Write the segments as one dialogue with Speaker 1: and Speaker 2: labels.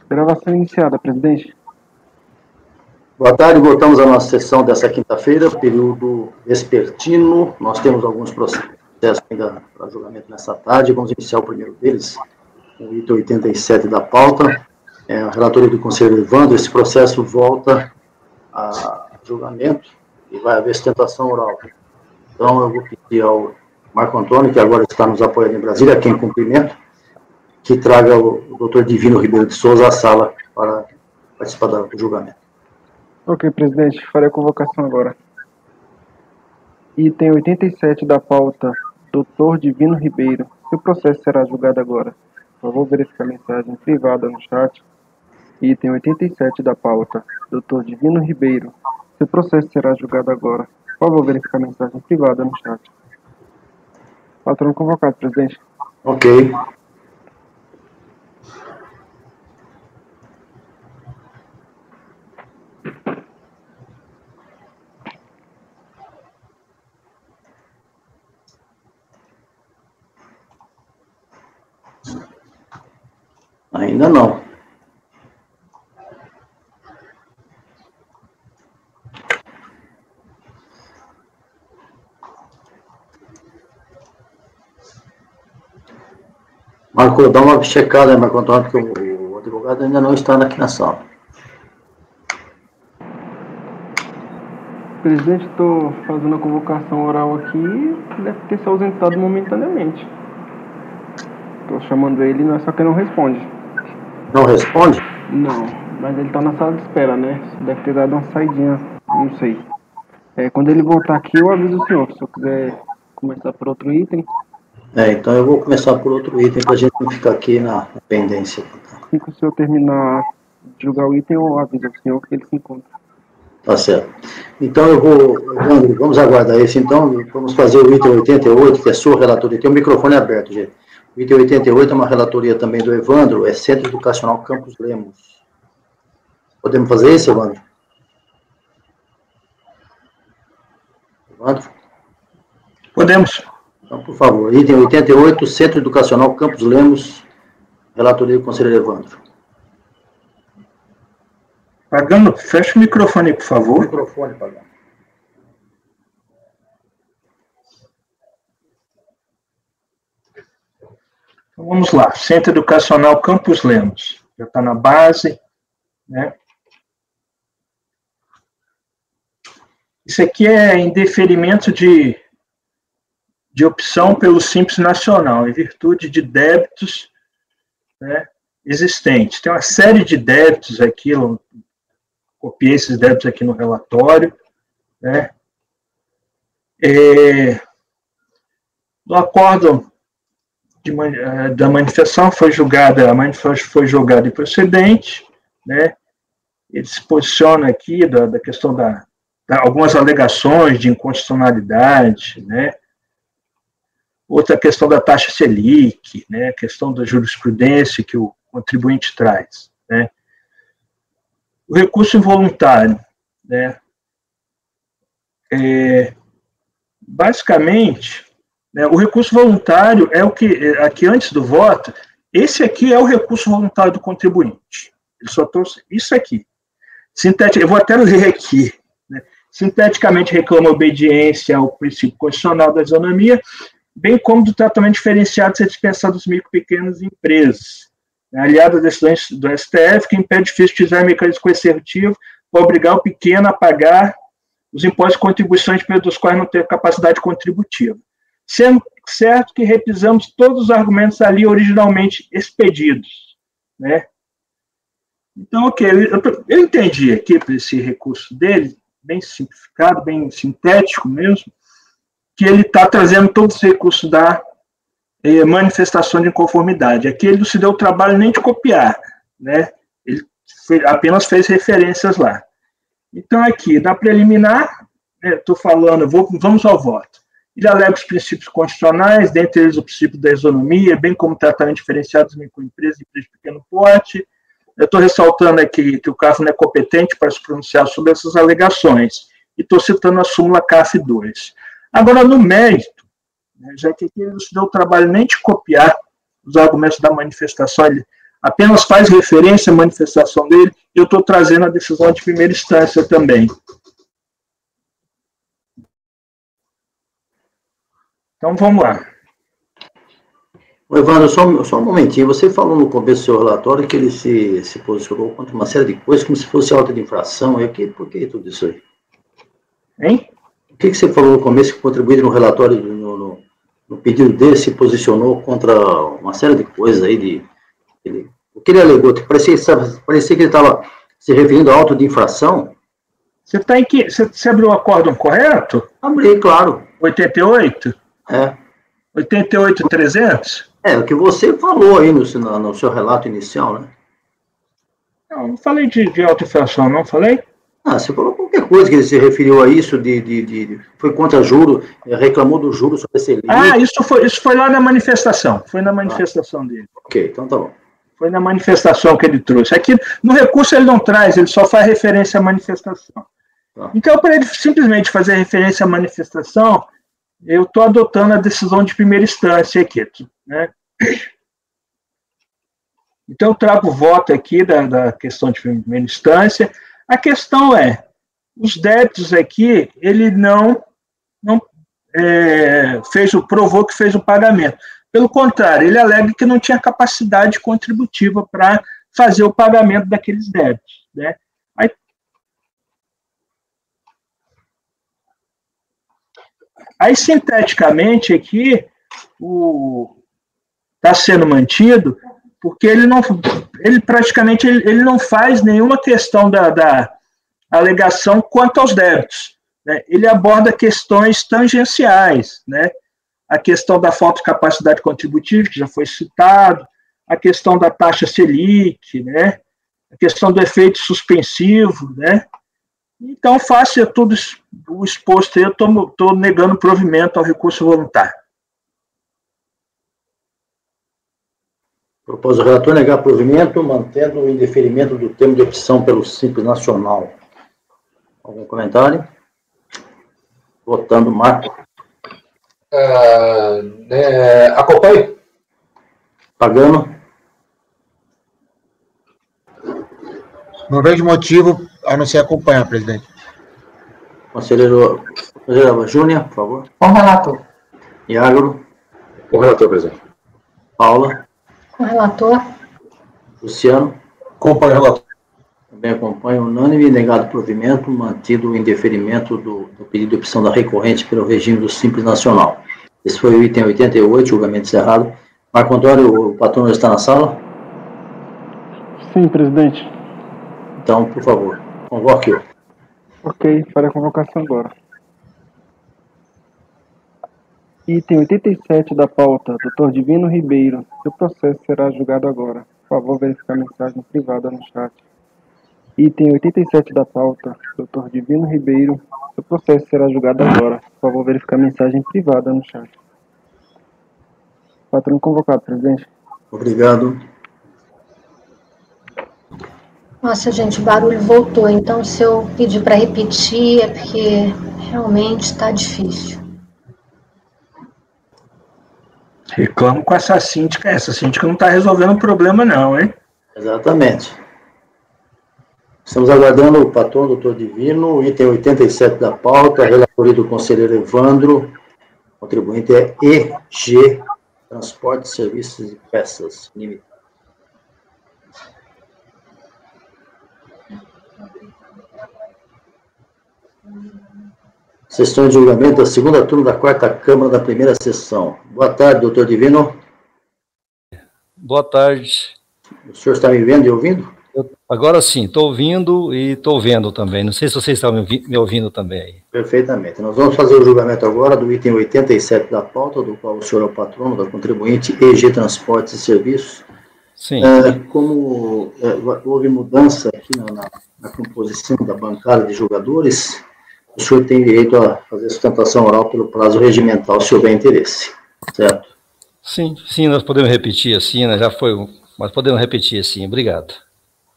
Speaker 1: Gravação iniciada, presidente.
Speaker 2: Boa tarde, voltamos à nossa sessão dessa quinta-feira, período vespertino. Nós temos alguns processos ainda para julgamento nessa tarde. Vamos iniciar o primeiro deles, o item 87 da pauta. A relatoria do conselheiro Evandro. Esse processo volta a julgamento e vai haver sustentação oral. Então, eu vou pedir ao Marco Antônio, que agora está nos apoiando em Brasília, a quem cumprimento, que traga o doutor Divino Ribeiro de Souza à sala para participar do julgamento.
Speaker 1: Ok, presidente, farei a convocação agora. Item 87 da pauta, doutor Divino Ribeiro. Seu processo será julgado agora. Por favor, verificar a mensagem privada no chat. Item 87 da pauta, doutor Divino Ribeiro. Seu processo será julgado agora. Por favor, verificar a mensagem privada no chat. Patrão convocado, presidente.
Speaker 2: Ok. Ainda não. Marco, dá uma checada, Marco Antônio, porque o advogado ainda não está aqui na sala.
Speaker 1: Presidente, estou fazendo a convocação oral aqui, deve ter se ausentado momentaneamente. Estou chamando ele, não é só que não responde.
Speaker 2: Não responde?
Speaker 1: Não, mas ele está na sala de espera, né? Deve ter dado uma saidinha, não sei. Quando ele voltar aqui, eu aviso o senhor, se eu quiser começar por outro item.
Speaker 2: Então eu vou começar por outro item, para a gente não ficar aqui na pendência.
Speaker 1: Assim que o senhor terminar de julgar o item, eu aviso ao senhor que ele se encontra.
Speaker 2: Tá certo. Então vamos aguardar esse, então, vamos fazer o item 88, que é sua relatoria. Tem o microfone aberto, gente. O item 88 é uma relatoria também do Evandro, é Centro Educacional Campos Lemos. Podemos fazer isso, Evandro? Evandro?
Speaker 3: Podemos.
Speaker 2: Então, por favor, item 88, Centro Educacional Campos Lemos, relatoria do conselheiro Evandro.
Speaker 3: Pagano, fecha o microfone, por favor.
Speaker 2: Microfone, Pagano.
Speaker 3: Então, vamos lá. Centro Educacional Campos Lemos. Já está na base, né? Isso aqui é em deferimento de opção pelo Simples Nacional, em virtude de débitos, né, existentes. Tem uma série de débitos aqui, eu copiei esses débitos aqui no relatório, né. No acordo da manifestação foi julgada, a manifestação foi julgada improcedente, né. Ele se posiciona aqui da questão algumas alegações de inconstitucionalidade, né. Outra questão da taxa Selic, né, a questão da jurisprudência que o contribuinte traz, né. O recurso involuntário, né, basicamente, né, o recurso voluntário é o que, aqui antes do voto, esse aqui é o recurso voluntário do contribuinte. Ele só trouxe isso aqui. Eu vou até ler aqui, né, sinteticamente reclama obediência ao princípio constitucional da isonomia, bem como do tratamento diferenciado de ser dispensado das micro e pequenas empresas. Aliado às decisões do STF, que impede o fisco de utilizar mecanismo coercitivo para obrigar o pequeno a pagar os impostos e contribuições pelos quais não tem capacidade contributiva. Sendo certo que repisamos todos os argumentos ali originalmente expedidos, né? Então, ok, eu entendi aqui para esse recurso dele, bem simplificado, bem sintético mesmo, que ele está trazendo todos os recursos da manifestação de inconformidade. Aqui ele não se deu o trabalho nem de copiar, né? Ele apenas fez referências lá. Então, aqui, na preliminar, estou falando, vamos ao voto. Ele alega os princípios constitucionais, dentre eles o princípio da isonomia, bem como tratamento diferenciado das microempresas e empresas de pequeno porte. Eu estou ressaltando aqui que o CAF não é competente para se pronunciar sobre essas alegações, e estou citando a súmula CAF 2. Agora, no mérito, já que aqui ele não se deu o trabalho nem de copiar os argumentos da manifestação, ele apenas faz referência à manifestação dele, eu estou trazendo a decisão de primeira instância também. Então, vamos lá.
Speaker 2: Evandro, só um momentinho. Você falou no começo do seu relatório que ele se posicionou contra uma série de coisas, como se fosse auto de infração. Por que tudo isso aí?
Speaker 3: Hein?
Speaker 2: O que você falou no começo que contribuído no relatório, no pedido dele, se posicionou contra uma série de coisas aí? O que ele alegou? Parecia que ele estava se referindo a auto de infração.
Speaker 3: Você está em que? Você abriu o acórdão correto?
Speaker 2: Abri, claro.
Speaker 3: 88?
Speaker 2: É.
Speaker 3: 88.300?
Speaker 2: É, o que você falou aí no seu relato inicial, né?
Speaker 3: Não falei de auto-infração, não falei?
Speaker 2: Você falou qualquer coisa que ele se referiu a isso, foi contra juro, reclamou do juro sobre a Selic.
Speaker 3: Isso foi lá na manifestação, foi na manifestação dele.
Speaker 2: Ok, então tá bom.
Speaker 3: Foi na manifestação que ele trouxe. Aqui, no recurso ele não traz, ele só faz referência à manifestação. Então, para ele simplesmente fazer referência à manifestação, eu estou adotando a decisão de primeira instância aqui, né? Então, eu trago o voto aqui da questão de primeira instância. A questão é, os débitos aqui, ele não provou que fez o pagamento. Pelo contrário, ele alega que não tinha capacidade contributiva para fazer o pagamento daqueles débitos, né? Aí, sinteticamente, aqui, está sendo mantido, porque ele praticamente não faz nenhuma questão da alegação quanto aos débitos, né? Ele aborda questões tangenciais, né? A questão da falta de capacidade contributiva, que já foi citado, a questão da taxa Selic, né? A questão do efeito suspensivo, né? Então, face tudo o exposto aí, eu estou negando provimento ao recurso voluntário.
Speaker 2: Propôs o relator negar provimento, mantendo o indeferimento do termo de opção pelo Simples Nacional. Algum comentário? Votando, Marco.
Speaker 4: Acompanhe.
Speaker 2: Pagano.
Speaker 5: Não vejo motivo a não ser acompanhar, presidente.
Speaker 2: Conselheiro Júnior, por favor.
Speaker 6: Com o relator.
Speaker 2: Iagro.
Speaker 4: Com o relator, presidente.
Speaker 2: Paula.
Speaker 6: Com o relator.
Speaker 2: Luciano.
Speaker 4: Acompanhe o relator.
Speaker 2: Também acompanho. Unânime, negado provimento, mantido o indeferimento do pedido de opção da recorrente pelo regime do Simples Nacional. Esse foi o item 88, julgamento encerrado. Marco Antônio, o patrono está na sala?
Speaker 1: Sim, presidente.
Speaker 2: Então, por favor, convoque-o.
Speaker 1: Ok, farei a convocação agora. Item 87 da pauta, Dr. Divino Ribeiro. Seu processo será julgado agora. Por favor, verificar a mensagem privada no chat. Item 87 da pauta, Dr. Divino Ribeiro. Seu processo será julgado agora. Por favor, verificar a mensagem privada no chat. Patrono convocado, presidente.
Speaker 2: Obrigado.
Speaker 6: Nossa, gente, o barulho voltou. Então, se eu pedir para repetir, é porque realmente está difícil.
Speaker 3: Reclamo com essa síndica. Essa síndica não está resolvendo o problema, não, hein?
Speaker 2: Exatamente. Estamos aguardando o patrão, doutor Divino, item 87 da pauta, relatoria do conselheiro Evandro, contribuinte é EG, Transporte, Serviços e Peças, Limitado. Sessão de julgamento da segunda turma da quarta Câmara da primeira sessão. Boa tarde, doutor Divino.
Speaker 7: Boa tarde.
Speaker 2: O senhor está me vendo e ouvindo?
Speaker 7: Agora sim, estou ouvindo e estou vendo também. Não sei se vocês estão me ouvindo também.
Speaker 2: Perfeitamente. Nós vamos fazer o julgamento agora do item 87 da pauta, do qual o senhor é o patrono da contribuinte EG Transportes e Serviços.
Speaker 7: Sim.
Speaker 2: Como houve mudança aqui na composição da bancada de julgadores, o senhor tem direito a fazer sustentação oral pelo prazo regimental, se houver interesse, certo?
Speaker 7: Sim, nós podemos repetir assim, né? Já foi, mas podemos repetir assim. Obrigado.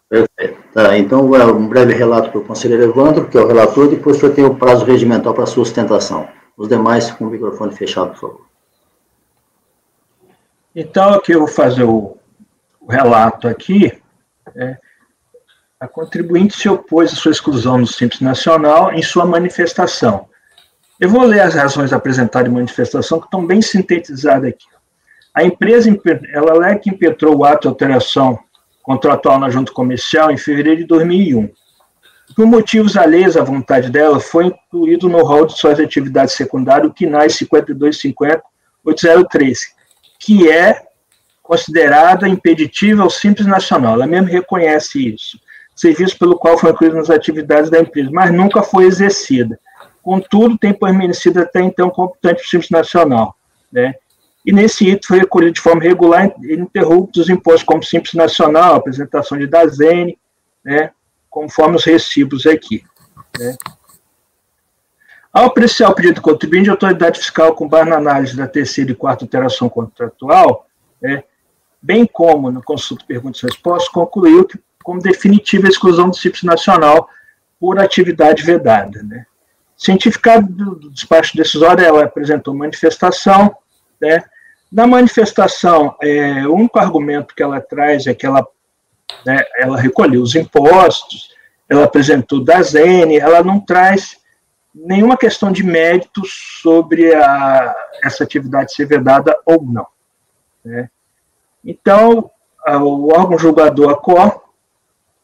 Speaker 2: Perfeito. Tá, então, um breve relato para o conselheiro Evandro, que é o relator, depois o senhor tem o prazo regimental para a sua sustentação. Os demais, com o microfone fechado, por favor.
Speaker 3: Então, aqui eu vou fazer o relato aqui, a contribuinte se opôs à ssua exclusão do Simples Nacional em sua manifestação. Eu vou ler as razões apresentadas em manifestação, que estão bem sintetizadas aqui. A empresa, ela alega que impetrou o ato de alteração contratual na junta comercial em fevereiro de 2001. Por motivos alheios à vontade dela, foi incluído no rol de suas atividades secundárias o CNAE 5250-8013, que é considerada impeditiva ao Simples Nacional. Ela mesmo reconhece isso. Serviço pelo qual foi incluído nas atividades da empresa, mas nunca foi exercida. Contudo, tem permanecido até então competente o Simples Nacional, né? E nesse item foi recolhido de forma regular e ininterrupta os impostos como Simples Nacional, apresentação de DASENE, né? Conforme os recibos aqui, né? Ao apreciar o pedido do contribuinte, a autoridade fiscal, com base na análise da terceira e quarta alteração contratual, né, bem como na consulta de perguntas e respostas, concluiu que, como definitiva a exclusão do Simples Nacional por atividade vedada, né? Cientificado do despacho decisório, ela apresentou manifestação, né? Na manifestação, o único argumento que ela traz é que ela recolheu os impostos, ela apresentou DASENE, ela não traz nenhuma questão de mérito sobre essa atividade ser vedada ou não, né? Então, o órgão julgador, a COR,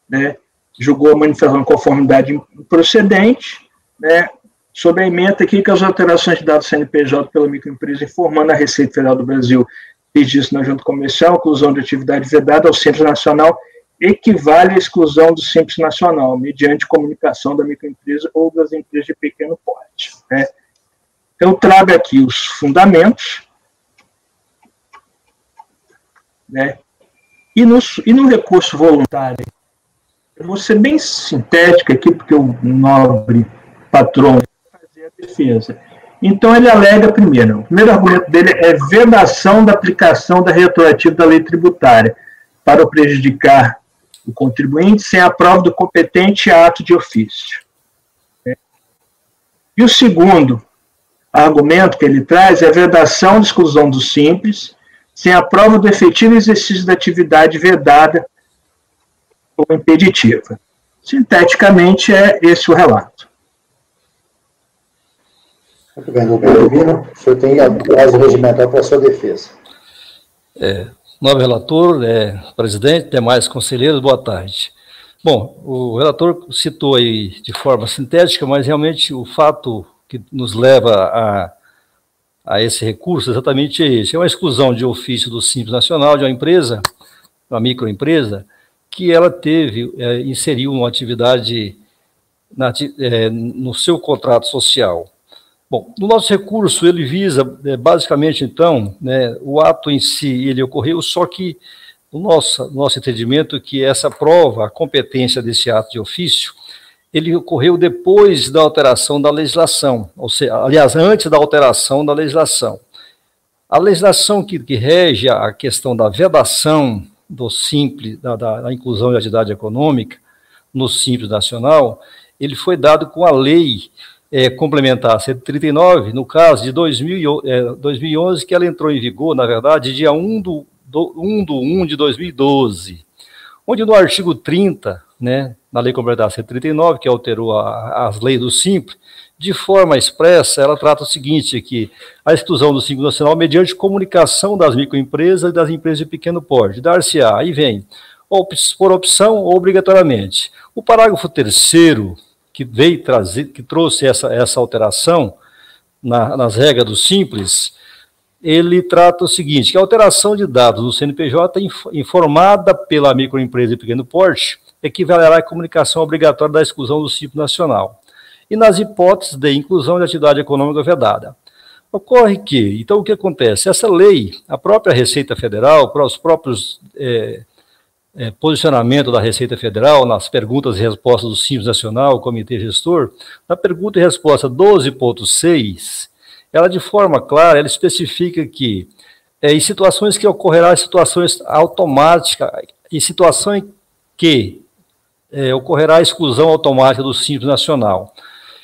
Speaker 3: né, julgou a manifestação de conformidade improcedente, né, sob a ementa aqui que as alterações de dados CNPJ pela microempresa informando a Receita Federal do Brasil registro na junta comercial, inclusão de atividade vedada ao Simples Nacional, equivale à exclusão do Simples Nacional, mediante comunicação da microempresa ou das empresas de pequeno porte, né? Eu trago aqui os fundamentos, né? E no recurso voluntário, eu vou ser bem sintético aqui, porque o nobre patrão vai fazer a defesa. Então, ele alega primeiro, o primeiro argumento dele é vedação da aplicação da retroativa da lei tributária para prejudicar o contribuinte sem a prova do competente ato de ofício. E o segundo argumento que ele traz é a vedação de exclusão do Simples sem a prova do efetivo exercício da atividade vedada ou impeditiva. Sinteticamente, é esse o relato.
Speaker 2: Muito bem, doutor Divino, o senhor tem a base regimental para a sua defesa.
Speaker 7: Novo relator, presidente, demais conselheiros, boa tarde. Bom, o relator citou aí de forma sintética, mas realmente o fato que nos leva a esse recurso exatamente é esse. É uma exclusão de ofício do Simples Nacional de uma empresa, uma microempresa, que ela inseriu uma atividade no seu contrato social. Bom, no nosso recurso, ele visa, basicamente, então, né, o ato em si, ele ocorreu, só que o nosso entendimento é que essa prova, a competência desse ato de ofício, ele ocorreu depois da alteração da legislação, ou seja, aliás, antes da alteração da legislação. A legislação que rege a questão da vedação do Simples, da inclusão de atividade econômica no Simples Nacional, ele foi dado com a lei complementar 139, no caso de 2011, que ela entrou em vigor, na verdade, dia 1 de 2012, onde no artigo 30, né, na lei complementar 139, que alterou as leis do Simples, de forma expressa, ela trata o seguinte, que a exclusão do Simples Nacional mediante comunicação das microempresas e das empresas de pequeno porte, dar-se-á, aí vem, por opção ou obrigatoriamente. O parágrafo 3º, que trouxe essa alteração nas regras do Simples, ele trata o seguinte, que a alteração de dados do CNPJ informada pela microempresa de pequeno porte equivalerá à comunicação obrigatória da exclusão do Simples Nacional, e nas hipóteses de inclusão de atividade econômica vedada. Ocorre que, então o que acontece? Essa lei, a própria Receita Federal, os próprios posicionamento da Receita Federal nas perguntas e respostas do Simples Nacional, Comitê Gestor, na pergunta e resposta 12.6, ela de forma clara, ela especifica que em situações que ocorrerá situações automáticas, em situações que ocorrerá a exclusão automática do Simples Nacional,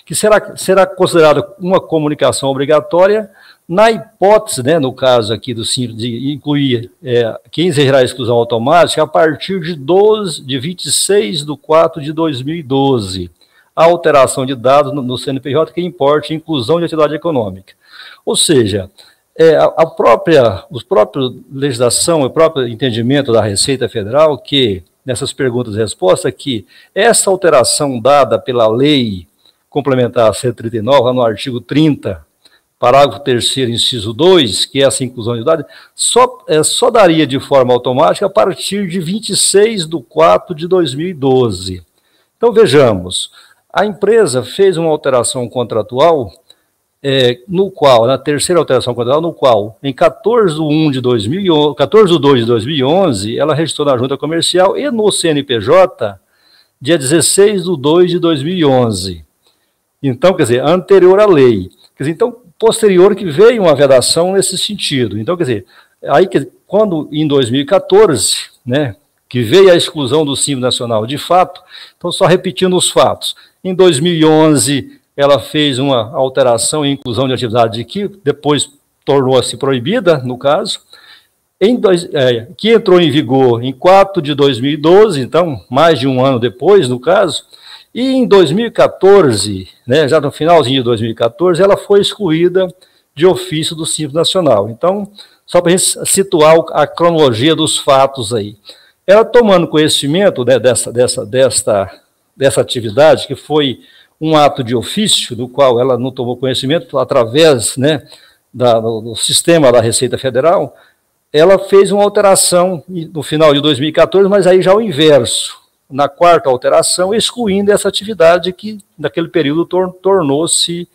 Speaker 7: que será considerada uma comunicação obrigatória Na hipótese, né, no caso aqui do Simples, de incluir quem exigirá a exclusão automática a partir de 26 de 4 de 2012, a alteração de dados no CNPJ que importe inclusão de atividade econômica. Ou seja, a própria legislação, o próprio entendimento da Receita Federal, que nessas perguntas e respostas, que essa alteração dada pela Lei Complementar 139, no artigo 30, parágrafo 3º, inciso 2, que é essa inclusão de dados, só daria de forma automática a partir de 26 de 4 de 2012. Então, vejamos, a empresa fez uma alteração contratual, no qual, na terceira alteração contratual, no qual, em 14 de 2 de 2011, ela registrou na Junta Comercial e no CNPJ, dia 16 de 2 de 2011. Então, quer dizer, anterior à lei. Quer dizer, então, posterior que veio uma vedação nesse sentido. Então, quer dizer, aí quando em 2014, né, que veio a exclusão do Simples Nacional de fato, então só repetindo os fatos, em 2011 ela fez uma alteração e inclusão de atividade que depois tornou-se proibida, no caso, que entrou em vigor em 4 de 2012, então mais de um ano depois, no caso, e em 2014, né, já no finalzinho de 2014, ela foi excluída de ofício do Simples Nacional. Então, só para a gente situar a cronologia dos fatos aí. Ela tomando conhecimento, né, dessa atividade, que foi um ato de ofício, do qual ela não tomou conhecimento através, né, do sistema da Receita Federal, ela fez uma alteração no final de 2014, mas aí já o inverso. Na quarta alteração, excluindo essa atividade que, naquele período, tornou-se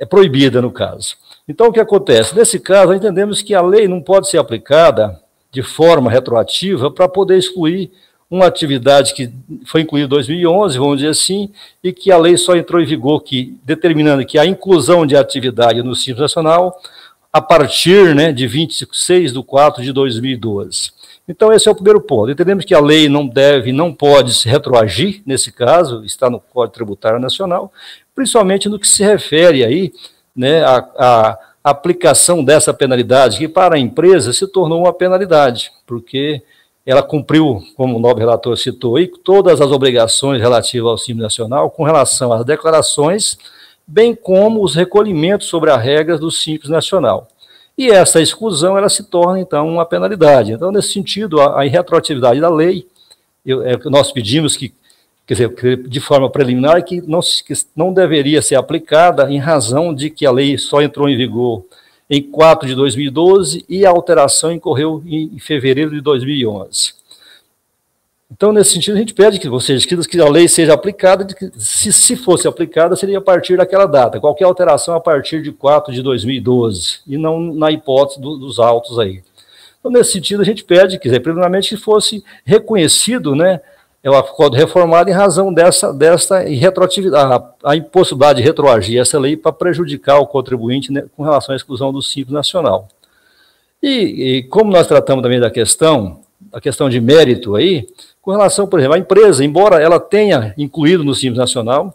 Speaker 7: proibida, no caso. Então, o que acontece? Nesse caso, nós entendemos que a lei não pode ser aplicada de forma retroativa para poder excluir uma atividade que foi incluída em 2011, vamos dizer assim, e que a lei só entrou em vigor, determinando que a inclusão de atividade no Simples Nacional a partir, né, de 26 de 4 de 2012. Então, esse é o primeiro ponto. Entendemos que a lei não pode se retroagir, nesse caso, está no Código Tributário Nacional, principalmente no que se refere aí, né, à aplicação dessa penalidade, que para a empresa se tornou uma penalidade, porque ela cumpriu, como o nobre relator citou aí, todas as obrigações relativas ao Simples Nacional com relação às declarações, bem como os recolhimentos sobre as regras do Simples Nacional. E essa exclusão, ela se torna, então, uma penalidade. Então, nesse sentido, a irretroatividade da lei, nós pedimos que, quer dizer, de forma preliminar, que não deveria ser aplicada em razão de que a lei só entrou em vigor em 4 de 2012 e a alteração incorreu em fevereiro de 2011. Então, nesse sentido, a gente pede que a lei seja aplicada, se fosse aplicada, seria a partir daquela data, qualquer alteração a partir de 4 de 2012, e não na hipótese dos autos aí. Então, nesse sentido, a gente pede, primeiramente, que fosse reconhecido, né, o Código Reformado em razão dessa irretroatividade, a impossibilidade de retroagir essa lei para prejudicar o contribuinte, né, com relação à exclusão do Simples Nacional. E como nós tratamos também da questão de mérito aí, com relação, por exemplo, à empresa, embora ela tenha incluído no Simples Nacional,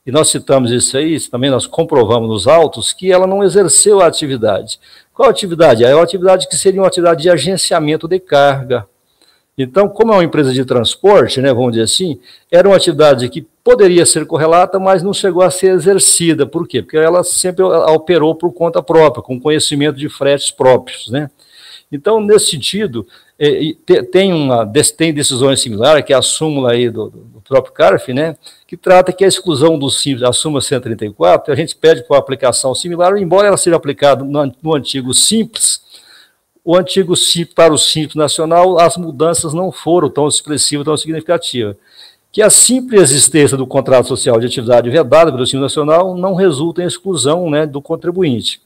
Speaker 7: e nós citamos isso aí, também nós comprovamos nos autos, que ela não exerceu a atividade. Qual atividade? É uma atividade que seria uma atividade de agenciamento de carga. Então, como é uma empresa de transporte, né, vamos dizer assim, era uma atividade que poderia ser correlata, mas não chegou a ser exercida. Por quê? Porque ela sempre operou por conta própria, com conhecimento de fretes próprios, né? Então, nesse sentido, tem decisões similares, que é a súmula aí do próprio CARF, né, que trata que a exclusão do Simples, a súmula 134, a gente pede com a aplicação similar, embora ela seja aplicada no antigo Simples, o antigo Simples para o Simples Nacional, as mudanças não foram tão expressivas, tão significativas. Que a simples existência do contrato social de atividade vedada pelo Simples Nacional não resulta em exclusão, né, do contribuinte.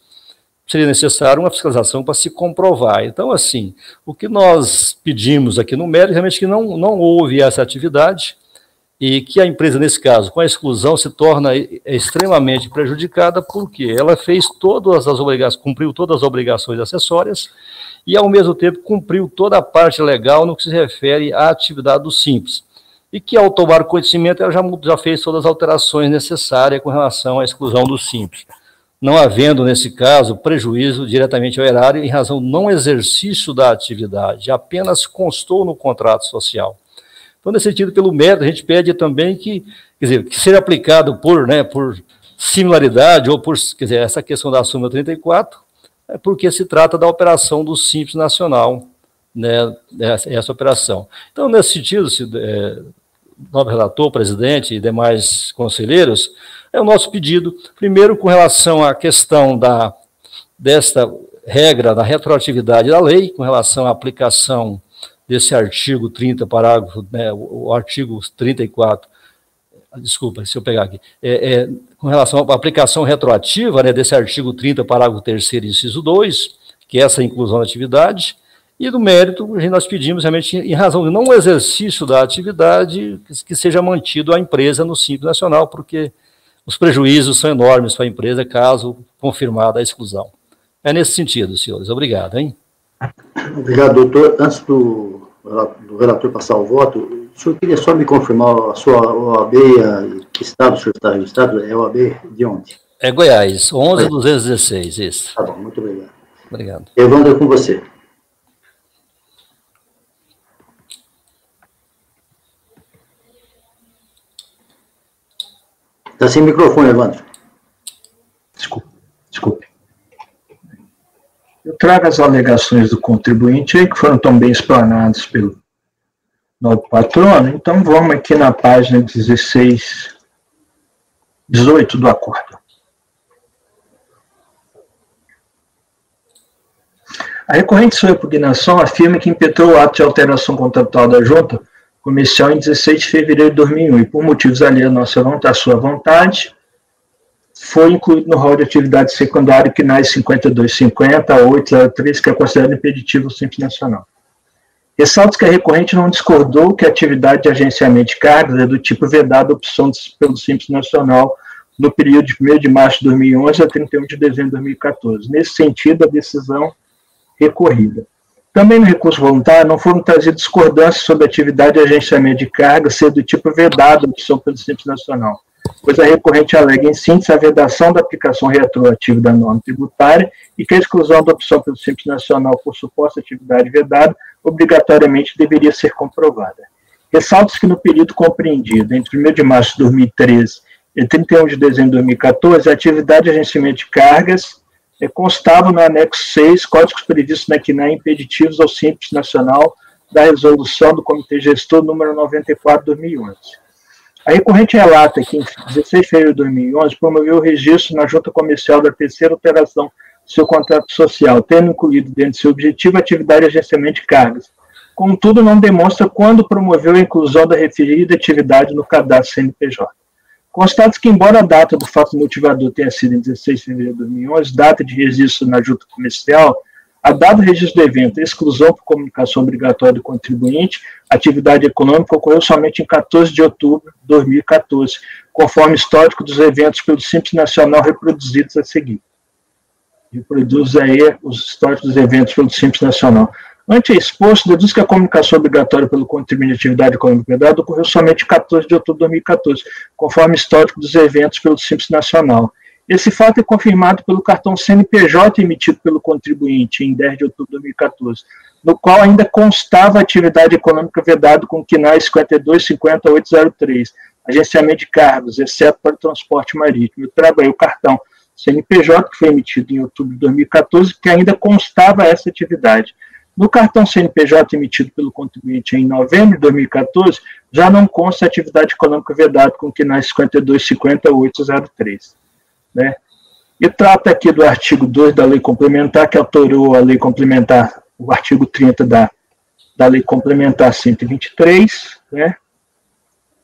Speaker 7: Seria necessário uma fiscalização para se comprovar. Então, assim, o que nós pedimos aqui no mérito, realmente que não houve essa atividade e que a empresa, nesse caso, com a exclusão, se torna extremamente prejudicada porque ela fez cumpriu todas as obrigações acessórias e, ao mesmo tempo, cumpriu toda a parte legal no que se refere à atividade do Simples. E que, ao tomar conhecimento, ela já fez todas as alterações necessárias com relação à exclusão do Simples. não havendo, nesse caso, prejuízo diretamente ao erário em razão do não exercício da atividade, apenas constou no contrato social. Então, nesse sentido, pelo mérito, a gente pede também que, quer dizer, que seja aplicado por similaridade, ou por, quer dizer, essa questão da súmula 34, porque se trata da operação do Simples Nacional, né, essa operação. Então, nesse sentido, novo relator, presidente e demais conselheiros, é o nosso pedido, primeiro, com relação à questão desta regra da retroatividade da lei, com relação à aplicação desse artigo 30, parágrafo, né, o artigo 34, desculpa, se eu pegar aqui, com relação à aplicação retroativa, né, desse artigo 30, parágrafo 3º, inciso 2, que é essa inclusão da atividade, e do mérito, nós pedimos realmente, em razão do não exercício da atividade, que seja mantido a empresa no Simples Nacional, porque os prejuízos são enormes para a empresa, caso confirmada a exclusão. É nesse sentido, senhores. Obrigado, hein?
Speaker 2: Obrigado, doutor. Antes do relator passar o voto, o senhor queria só me confirmar a sua OAB, que estado o senhor está registrado? É OAB de onde?
Speaker 7: É Goiás, 11.216, isso.
Speaker 2: Tá bom, muito obrigado.
Speaker 7: Obrigado.
Speaker 2: Evandro, é com você. Está sem microfone, Evandro.
Speaker 3: Desculpe. Eu trago as alegações do contribuinte aí, que foram tão bem explanadas pelo novo patrono, então vamos aqui na página 18 do acordo. A recorrente sua impugnação afirma que impetrou o ato de alteração contratual da junta comercial em 16 de fevereiro de 2001 e, por motivos alheios à sua vontade, foi incluído no rol de atividade secundária que NAS 5250-803, que é considerado impeditivo ao Simples Nacional. Ressalto que a recorrente não discordou que a atividade de agenciamento de cargas é do tipo vedado à opção pelo Simples Nacional no período de 1º de março de 2011 a 31 de dezembro de 2014. Nesse sentido, a decisão recorrida. Também no recurso voluntário não foram trazidas discordâncias sobre a atividade de agenciamento de carga ser do tipo vedado à opção pelo Simples Nacional, pois a recorrente alega em síntese a vedação da aplicação retroativa da norma tributária e que a exclusão da opção pelo Simples Nacional por suposta atividade vedada obrigatoriamente deveria ser comprovada. Ressalta-se que no período compreendido entre 1º de março de 2013 e 31 de dezembro de 2014, a atividade de agenciamento de cargas constava no anexo 6, códigos previstos na CNAE impeditivos ao Simples Nacional da resolução do Comitê Gestor número 94 de 2011. A recorrente relata que, em 16 de fevereiro de 2011, promoveu o registro na junta comercial da terceira alteração do seu contrato social, tendo incluído dentro de seu objetivo a atividade de agenciamento de cargas. Contudo, não demonstra quando promoveu a inclusão da referida atividade no cadastro CNPJ. Constata-se que, embora a data do fato motivador tenha sido em 16 de fevereiro de 2011, data de registro na junta comercial, a data do registro do evento, exclusão por comunicação obrigatória do contribuinte, atividade econômica ocorreu somente em 14 de outubro de 2014, conforme histórico dos eventos pelo Simples Nacional reproduzidos a seguir. Reproduz aí os históricos dos eventos pelo Simples Nacional. Ante exposto, deduz que a comunicação obrigatória pelo contribuinte de atividade econômica vedada ocorreu somente em 14 de outubro de 2014, conforme histórico dos eventos pelo Simples Nacional. Esse fato é confirmado pelo cartão CNPJ emitido pelo contribuinte em 10 de outubro de 2014, no qual ainda constava a atividade econômica vedada com CNAE 5250-803, agenciamento de cargos, exceto para o transporte marítimo. Eu trago aí o cartão CNPJ, que foi emitido em outubro de 2014, que ainda constava essa atividade. No cartão CNPJ emitido pelo contribuinte em novembro de 2014, já não consta a atividade econômica vedada com CNAE 5250-803. Né? E trata aqui do artigo 2 da lei complementar, que alterou a lei complementar, o artigo 30 da lei complementar 123, né?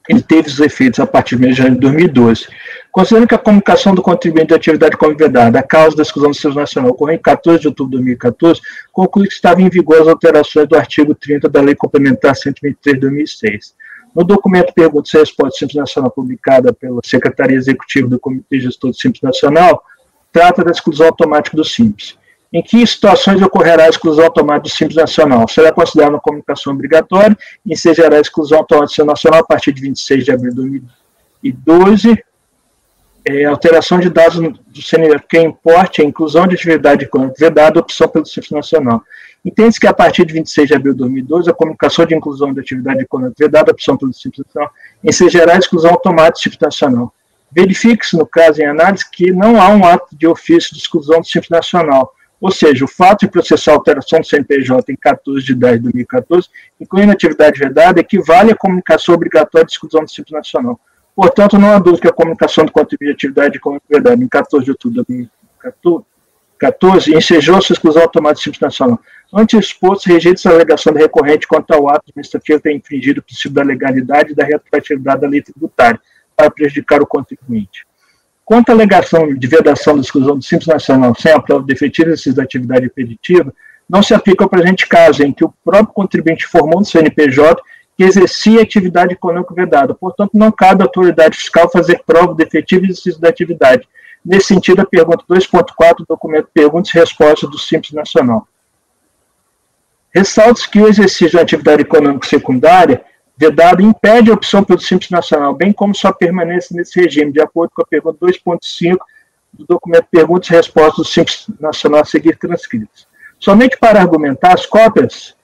Speaker 3: Ele teve os efeitos a partir do mês de janeiro de 2012. Considerando que a comunicação do contribuinte de atividade econômica vedada, a causa da exclusão do Simples Nacional, ocorreu em 14 de outubro de 2014, conclui que estava em vigor as alterações do artigo 30 da lei complementar 123 de 2006. No documento Perguntas e Respostas do Simples Nacional, publicada pela Secretaria Executiva do Comitê Gestor do Simples Nacional, trata da exclusão automática do Simples. Em que situações ocorrerá a exclusão automática do Simples Nacional? Será considerada uma comunicação obrigatória e ensejará a exclusão automática do Simples Nacional a partir de 26 de abril de 2012, alteração de dados do CNPJ que importe a inclusão de atividade econômica vedada, opção pelo Simples Nacional. Entende-se que a partir de 26 de abril de 2012, a comunicação de inclusão de atividade econômica vedada, opção pelo Simples Nacional, ensejará a exclusão automática do Simples Nacional. Verifique-se, no caso em análise, que não há um ato de ofício de exclusão do Simples Nacional, ou seja, o fato de processar a alteração do CNPJ em 14 de 10 de 2014, incluindo a atividade vedada, equivale à comunicação obrigatória de exclusão do Simples Nacional. Portanto, não há dúvida que a comunicação do contribuinte de atividade econômica vedada em 14 de outubro de 2014 ensejou sua exclusão automática do Simples Nacional. Antes exposto, rejeita-se a alegação do recorrente quanto ao ato administrativo ter infringido o princípio da legalidade e da retroatividade da lei tributária para prejudicar o contribuinte. Quanto à alegação de vedação da exclusão do Simples Nacional sem a prova de efetivo exercício da atividade repetitiva, não se aplica ao presente caso, em que o próprio contribuinte informou no CNPJ que exercia atividade econômica vedada. Portanto, não cabe à autoridade fiscal fazer prova de efetivo exercício da atividade. Nesse sentido, a pergunta 2.4 do documento Perguntas e Respostas do Simples Nacional. Ressalta-se que o exercício de atividade econômica secundária vedada impede a opção pelo Simples Nacional, bem como sua permanência nesse regime, de acordo com a pergunta 2.5 do documento Perguntas e Respostas do Simples Nacional a seguir transcritas. Somente para argumentar, as cópias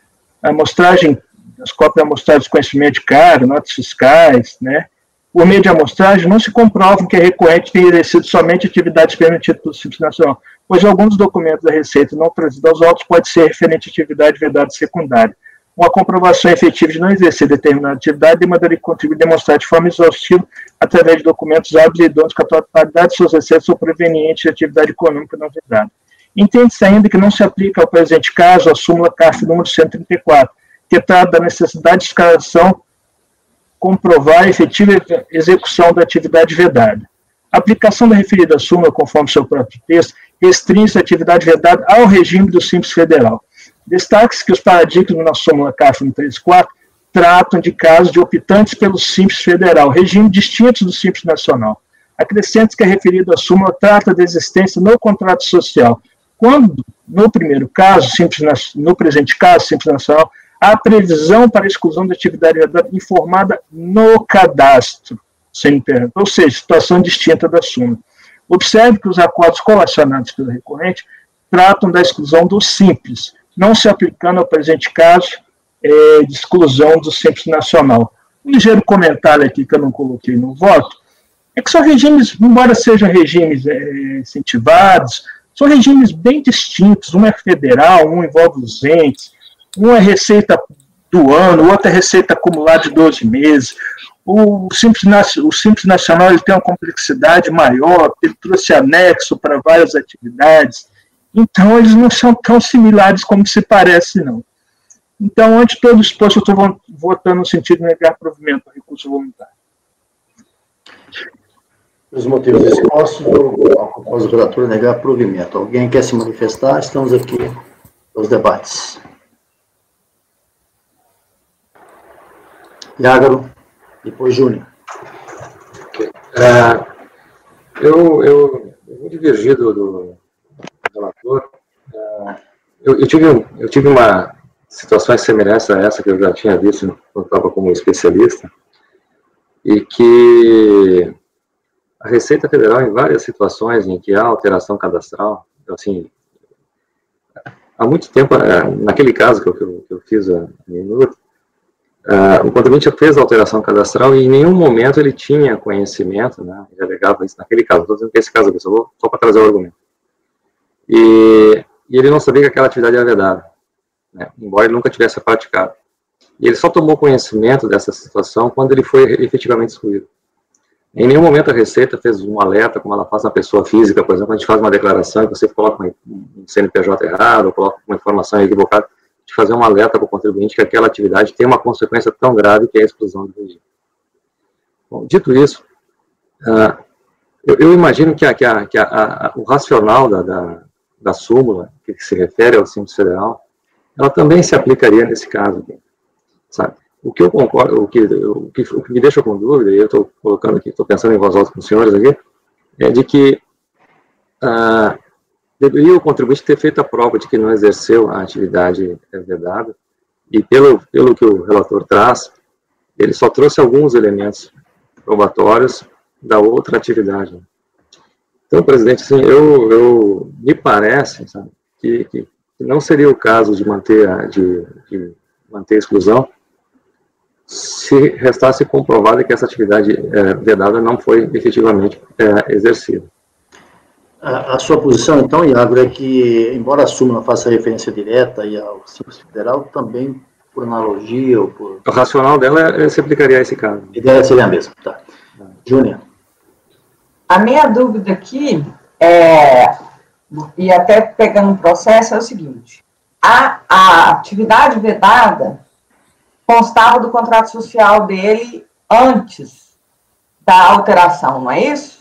Speaker 3: de amostragem de conhecimento de cargo, notas fiscais, né, por meio de amostragem, não se comprovam que a recorrente tenha exercido somente atividades permitidas pelo Simples Nacional, pois alguns documentos da Receita não trazidos aos autos pode ser referente à atividade vedada secundária. Uma comprovação efetiva de não exercer determinada atividade demandaria que contribuir a demonstrar de forma exaustiva, através de documentos hábeis e idôneos, que a totalidade de seus excessos são provenientes de atividade econômica não vedada. Entende-se ainda que não se aplica ao presente caso a súmula CARF número 134, que trata da necessidade de escalação comprovar a efetiva execução da atividade vedada. A aplicação da referida súmula, conforme seu próprio texto, restringe a atividade vedada ao regime do Simples Federal. Destaque-se que os paradigmas na súmula CARF 134 tratam de casos de optantes pelo Simples Federal, regime distinto do Simples Nacional. Acrescente que a referida súmula trata da existência no contrato social, quando, no primeiro caso, no presente caso, Simples Nacional, há previsão para a exclusão da atividade vedada informada no cadastro CNPJ, ou seja, situação distinta da súmula. Observe que os acordos colacionados pelo recorrente tratam da exclusão do Simples, não se aplicando ao presente caso de exclusão do Simples Nacional. Um ligeiro comentário aqui que eu não coloquei no voto, é que são regimes, embora sejam regimes incentivados, são regimes bem distintos, um é federal, um envolve os entes, um é receita do ano, o outro é receita acumulada de 12 meses. O Simples Nacional ele tem uma complexidade maior, ele trouxe anexo para várias atividades, então eles não são tão similares como se parece, não. Então, ante todo exposto, eu estou votando no sentido de negar provimento ao recurso voluntário.
Speaker 2: Os motivos expostos, eu propôs o relator negar provimento. Alguém quer se manifestar? Estamos aqui nos debates. Iágaro, depois Júnior.
Speaker 4: Eu vou divergir do relator. Eu tive uma situação semelhante a essa que eu já tinha visto quando estava como especialista, e que a Receita Federal, em várias situações em que há alteração cadastral, assim, há muito tempo, naquele caso que eu fiz a minuto, o contribuinte fez a alteração cadastral e em nenhum momento ele tinha conhecimento, né, ele alegava isso naquele caso, estou dizendo que esse caso aqui, só para trazer o argumento. E ele não sabia que aquela atividade era vedada, né, embora ele nunca tivesse praticado. E ele só tomou conhecimento dessa situação quando ele foi efetivamente excluído. Em nenhum momento a Receita fez um alerta, como ela faz na pessoa física, por exemplo, a gente faz uma declaração e você coloca um CNPJ errado, ou coloca uma informação equivocada, de fazer um alerta para o contribuinte que aquela atividade tem uma consequência tão grave que é a exclusão do regime. Bom, dito isso, eu imagino que o racional da súmula, que se refere ao Simples Federal, ela também se aplicaria nesse caso, sabe? O que eu concordo, o que me deixa com dúvida, e eu estou colocando aqui, estou pensando em voz alta com os senhores aqui, é de que deveria o contribuinte ter feito a prova de que não exerceu a atividade vedada, e pelo que o relator traz, ele só trouxe alguns elementos probatórios da outra atividade. Então, presidente, assim, me parece, sabe, que não seria o caso de manter a exclusão se restasse comprovado que essa atividade vedada não foi efetivamente exercida.
Speaker 2: A sua posição, então, Iago, é que, embora a súmula faça referência direta e ao Simples Federal, também, por analogia ou por...
Speaker 4: O racional dela se aplicaria a esse caso.
Speaker 2: A ideia seria a mesma, tá. Júnior.
Speaker 8: A minha dúvida aqui, e até pegando o processo, é o seguinte: a atividade vedada constava do contrato social dele antes da alteração, não é isso?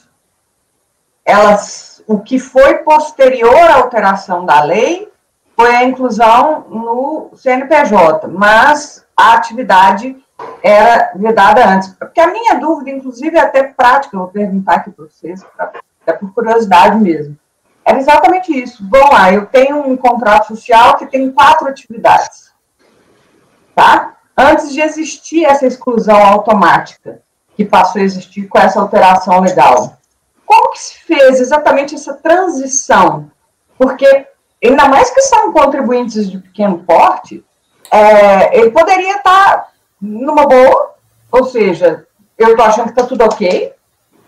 Speaker 8: O que foi posterior à alteração da lei foi a inclusão no CNPJ, mas a atividade era vedada antes. Porque a minha dúvida, inclusive, é até prática, eu vou perguntar aqui para vocês, até por curiosidade mesmo, era exatamente isso. Vamos lá, eu tenho um contrato social que tem 4 atividades, tá? Antes de existir essa exclusão automática, que passou a existir com essa alteração legal. Como que se fez exatamente essa transição? Porque, ainda mais que são contribuintes de pequeno porte, ele poderia estar numa boa, ou seja, eu estou achando que está tudo ok,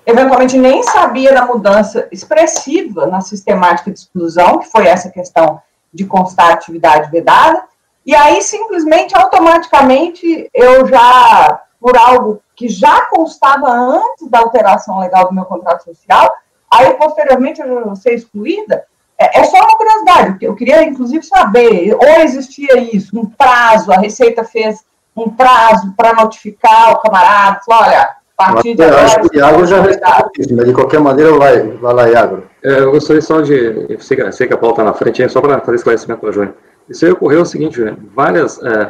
Speaker 8: eventualmente nem sabia da mudança expressiva na sistemática de exclusão, que foi essa questão de constar atividade vedada, e aí simplesmente, automaticamente, eu já, por algo que já constava antes da alteração legal do meu contrato social, aí posteriormente eu vou ser excluída. É só uma curiosidade, eu queria inclusive saber, ou existia isso, um prazo, a Receita fez um prazo para notificar o camarada, falou, olha, a partir de agora...
Speaker 2: Acho que o Iago já respondeu isso, mas de qualquer maneira vai lá, Iago.
Speaker 4: Eu gostaria só de... Eu sei que a pauta está na frente, só para fazer esclarecimento para a Júnior. Isso aí ocorreu o seguinte, Júnior,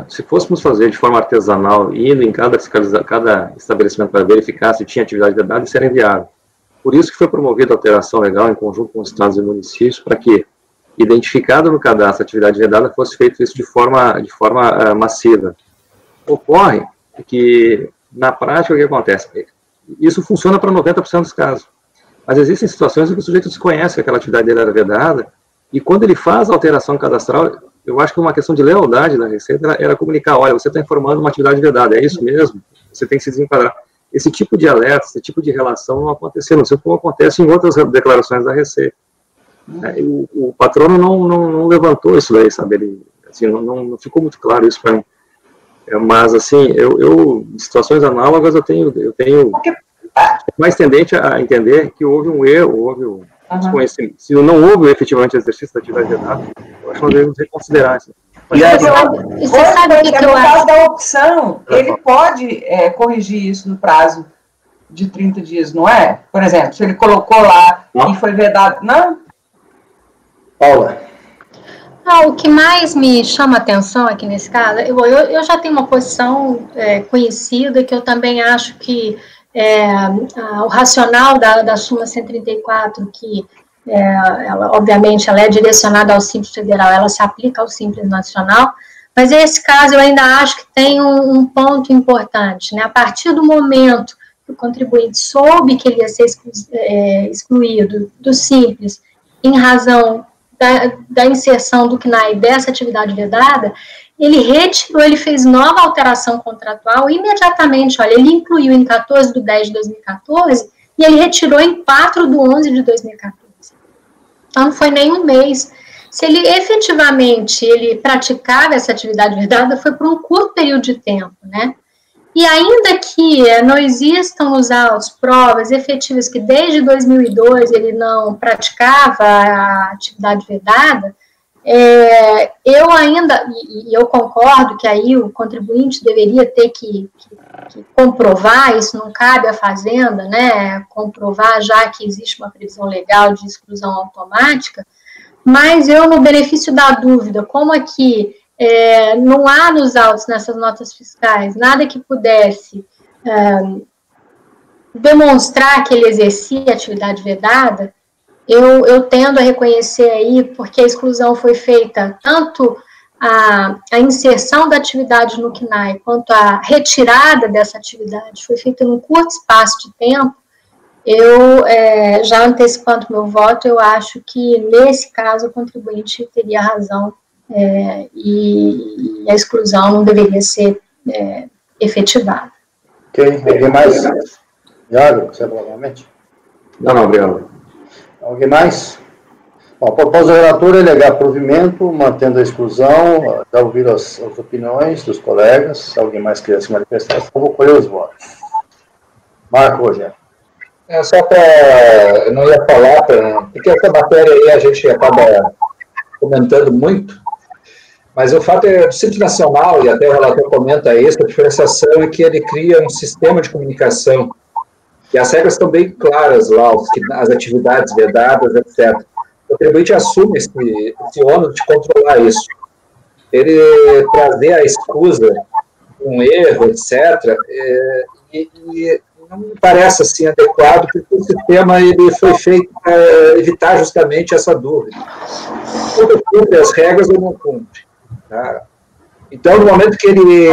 Speaker 4: se fôssemos fazer de forma artesanal, indo em cada estabelecimento para verificar se tinha atividade vedada, isso era inviável. Por isso que foi promovida a alteração legal em conjunto com os estados e municípios, para que, identificado no cadastro a atividade vedada, fosse feito isso de forma massiva. Ocorre que, na prática, o que acontece? Isso funciona para 90% dos casos. Mas existem situações em que o sujeito desconhece que aquela atividade dele era vedada, e quando ele faz a alteração cadastral, eu acho que uma questão de lealdade da Receita era comunicar, olha, você está informando uma atividade vedada, é isso mesmo? Você tem que se desenquadrar. Esse tipo de alerta, esse tipo de relação não aconteceu, não sei como acontece em outras declarações da Receita. O patrono não levantou isso daí, sabe? Ele, assim, não ficou muito claro isso para mim. Mas, assim, em situações análogas, eu tenho mais tendente a entender que houve um erro, houve um desconhecimento. Se não houve efetivamente exercício da atividade vedada, eu acho que nós devemos reconsiderar isso.
Speaker 8: Você sabe que no caso da opção, ele pode corrigir isso no prazo de 30 dias, não é? Por exemplo, se ele colocou lá e foi vedado... Não?
Speaker 2: Paula.
Speaker 6: O que mais me chama a atenção aqui nesse caso, eu já tenho uma posição conhecida, que eu também acho que o racional da súmula 134, que obviamente ela é direcionada ao Simples Federal, ela se aplica ao Simples Nacional, mas nesse caso eu ainda acho que tem um ponto importante, né? A partir do momento que o contribuinte soube que ele ia ser excluído do Simples em razão da inserção do CNAE dessa atividade vedada, ele fez nova alteração contratual imediatamente, olha, ele incluiu em 14/10/2014 e ele retirou em 4/11/2014. Então, não foi nem um mês. Se ele efetivamente praticava essa atividade vedada, foi por um curto período de tempo, né? E ainda que não existam nos autos provas efetivas que desde 2002 ele não praticava a atividade vedada, eu ainda, e eu concordo que aí o contribuinte deveria ter que comprovar, isso não cabe à Fazenda, né, comprovar já que existe uma previsão legal de exclusão automática, mas eu, no benefício da dúvida, como aqui não há nos autos, nessas notas fiscais, nada que pudesse demonstrar que ele exercia atividade vedada, eu tendo a reconhecer aí, porque a exclusão foi feita, tanto a inserção da atividade no CNAE, quanto a retirada dessa atividade, foi feita num curto espaço de tempo, eu, já antecipando meu voto, eu acho que, nesse caso, o contribuinte teria razão e a exclusão não deveria ser efetivada.
Speaker 2: Ok, alguém mais? Iago, você provavelmente?
Speaker 4: Não, obrigado.
Speaker 2: Alguém mais? Bom, a proposta do relator é alegar provimento, mantendo a exclusão, já ouviram as opiniões dos colegas, se alguém mais quiser se manifestar, eu vou colher os votos. Marco, Rogério.
Speaker 9: Só para, eu não ia falar, porque essa matéria aí a gente acaba comentando muito, mas o fato é, do Simples Nacional, e até o relator comenta isso, a diferenciação é que ele cria um sistema de comunicação, e as regras estão bem claras lá, as atividades vedadas, etc. O contribuinte assume esse ônus de controlar isso. Ele trazer a escusa, um erro, etc., e não me parece assim adequado, porque o sistema ele foi feito para evitar justamente essa dúvida. Quando cumpre as regras ou não cumpre. Tá? Então, no momento que ele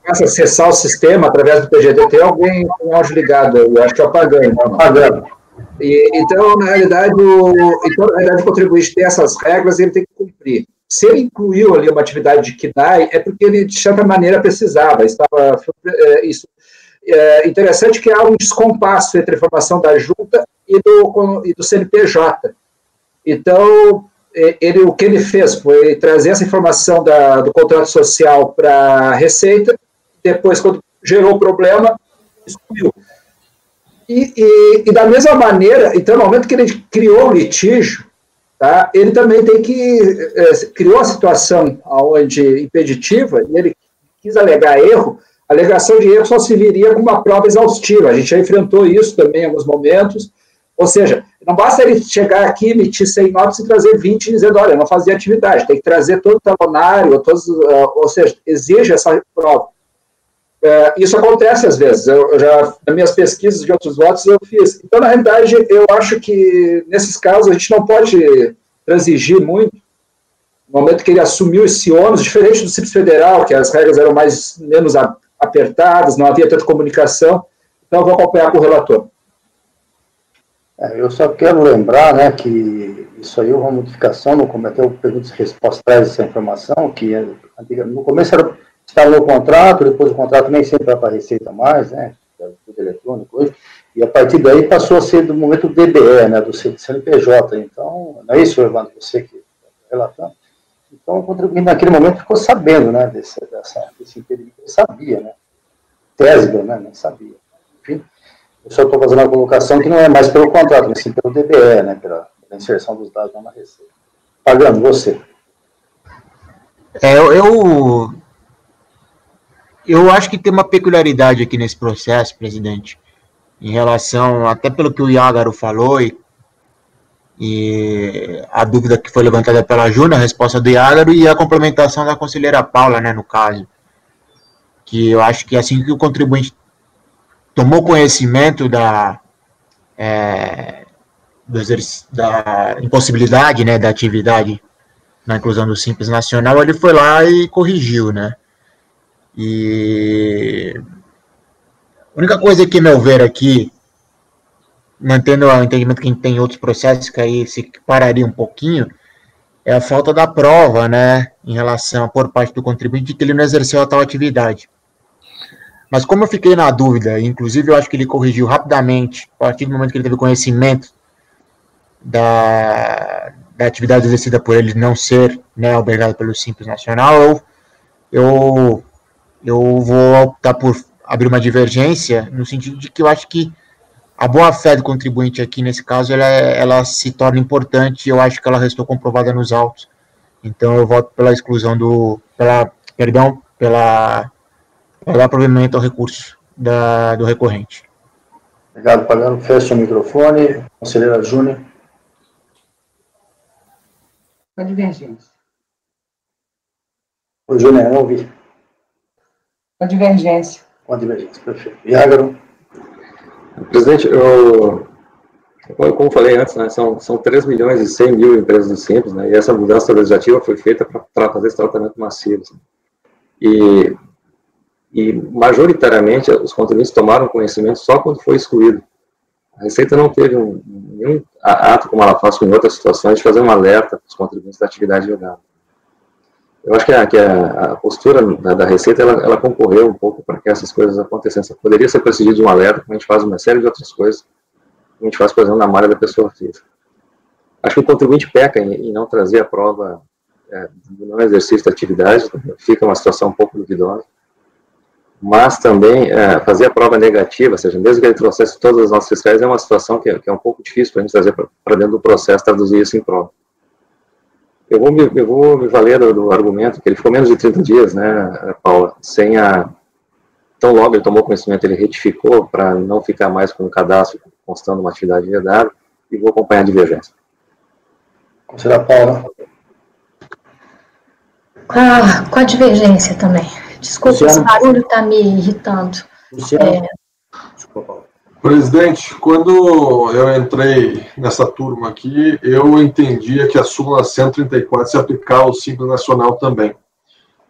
Speaker 9: começa a acessar o sistema através do PGD, tem alguém com o áudio ligado, eu acho que é o Pagano. Então, na realidade, o contribuinte tem essas regras e ele tem que cumprir. Se ele incluiu ali uma atividade de KNAI, é porque ele, de certa maneira, precisava. Isso. Interessante que há um descompasso entre a informação da junta e do CNPJ. Então, o que ele fez foi trazer essa informação do contrato social para a Receita, depois, quando gerou o problema, excluiu. E da mesma maneira, então, no momento que ele criou o litígio, tá, ele também criou a situação impeditiva, e ele quis alegar erro. A alegação de erro só se viria com uma prova exaustiva. A gente já enfrentou isso também em alguns momentos. Ou seja, não basta ele chegar aqui, emitir 100 notas e trazer 20 e dizer, olha, não fazia atividade. Tem que trazer todo o talonário, ou seja, exige essa prova. Isso acontece às vezes. Eu já, nas minhas pesquisas de outros votos, eu fiz. Então, na realidade, eu acho que, nesses casos, a gente não pode transigir muito. No momento que ele assumiu esse ônus, diferente do Simples Federal, que as regras eram menos apertadas, não havia tanta comunicação. Então, eu vou acompanhar com o relator.
Speaker 2: Eu só quero lembrar, né, que isso aí é uma modificação, no cometeu perguntas e respostas, traz essa informação, que no começo estava no contrato, depois o contrato nem sempre vai para a Receita mais, né, tudo eletrônico hoje, e a partir daí passou a ser do momento do DBE, né, do CNPJ. Então, não é isso, Evandro, você que está relatando? Então, o contribuinte naquele momento ficou sabendo, né, desse impedimento, ele sabia, né, Tesla, né, não sabia. Enfim, eu só estou fazendo uma colocação que não é mais pelo contrato, mas sim pelo DBE, né, pela inserção dos dados na Receita. Pagano, você.
Speaker 5: Eu acho que tem uma peculiaridade aqui nesse processo, presidente, em relação, até pelo que o Iágaro falou, e a dúvida que foi levantada pela Júlia, a resposta do Iágaro, e a complementação da conselheira Paula, né, no caso. Que eu acho que assim que o contribuinte tomou conhecimento da impossibilidade, né, da atividade na inclusão do Simples Nacional, ele foi lá e corrigiu, né. E a única coisa que, meu ver, aqui, mantendo o entendimento que a gente tem em outros processos, que aí se pararia um pouquinho, é a falta da prova, né, em relação, por parte do contribuinte, de que ele não exerceu a tal atividade. Mas como eu fiquei na dúvida, inclusive eu acho que ele corrigiu rapidamente, a partir do momento que ele teve conhecimento da atividade exercida por ele não ser, né, albergada pelo Simples Nacional, eu vou optar por abrir uma divergência, no sentido de que eu acho que a boa-fé do contribuinte aqui, nesse caso, ela se torna importante, e eu acho que ela restou comprovada nos autos. Então, eu voto pela exclusão pelo provimento ao recurso do recorrente.
Speaker 2: Obrigado, Pagano. Fecha o microfone. Conselheira Júnior.
Speaker 8: Com divergência.
Speaker 2: O Júnior, não ouvi.
Speaker 8: Com divergência.
Speaker 2: Com divergência, perfeito. Iágaro.
Speaker 4: Presidente, como eu falei antes, né, são 3 milhões e 100 mil empresas do Simples, né, e essa mudança legislativa foi feita para fazer esse tratamento massivo. Assim. E majoritariamente, os contribuintes tomaram conhecimento só quando foi excluído. A Receita não teve nenhum ato, como ela faz com outras situações, de fazer um alerta para os contribuintes da atividade vedada. Eu acho que a postura da Receita, ela concorreu um pouco para que essas coisas acontecessem. Poderia ser precedido de um alerta, como a gente faz uma série de outras coisas, como a gente faz, por exemplo, na malha da pessoa física. Acho que o contribuinte peca em não trazer a prova do não exercício da atividade, fica uma situação um pouco duvidosa. Mas também fazer a prova negativa, ou seja, mesmo que ele trouxesse todas as notas fiscais, é uma situação que é um pouco difícil para a gente trazer para dentro do processo, traduzir isso em prova. Eu vou me valer do argumento que ele ficou menos de 30 dias, né, Paula, sem tão logo ele tomou conhecimento, ele retificou para não ficar mais com o cadastro constando uma atividade vedada, e vou acompanhar a divergência.
Speaker 2: Conselheira Paula.
Speaker 6: Com a divergência também. Desculpa,
Speaker 2: Luciano.
Speaker 6: esse barulho está me irritando.
Speaker 2: Luciano. Desculpa, Paula.
Speaker 10: Presidente, quando eu entrei nessa turma aqui, eu entendia que a súmula 134 se aplicava ao Simples Nacional também.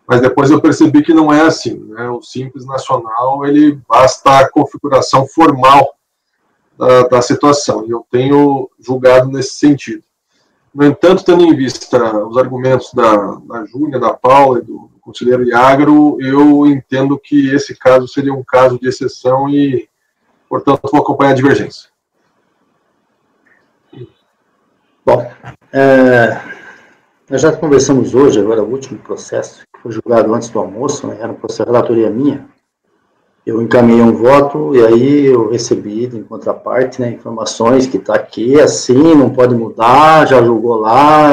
Speaker 10: Mas depois eu percebi que não é assim, né? O Simples Nacional, ele basta a configuração formal da situação, e eu tenho julgado nesse sentido. No entanto, tendo em vista os argumentos da Júlia, da Paula e do conselheiro Iagro, eu entendo que esse caso seria um caso de exceção e, portanto, vou acompanhar a divergência.
Speaker 2: Bom, nós já conversamos hoje, agora o último processo, que foi julgado antes do almoço, né, era um processo de relatoria minha. Eu encaminhei um voto e aí eu recebi, em contraparte, né, informações que está aqui, assim, não pode mudar, já julgou lá.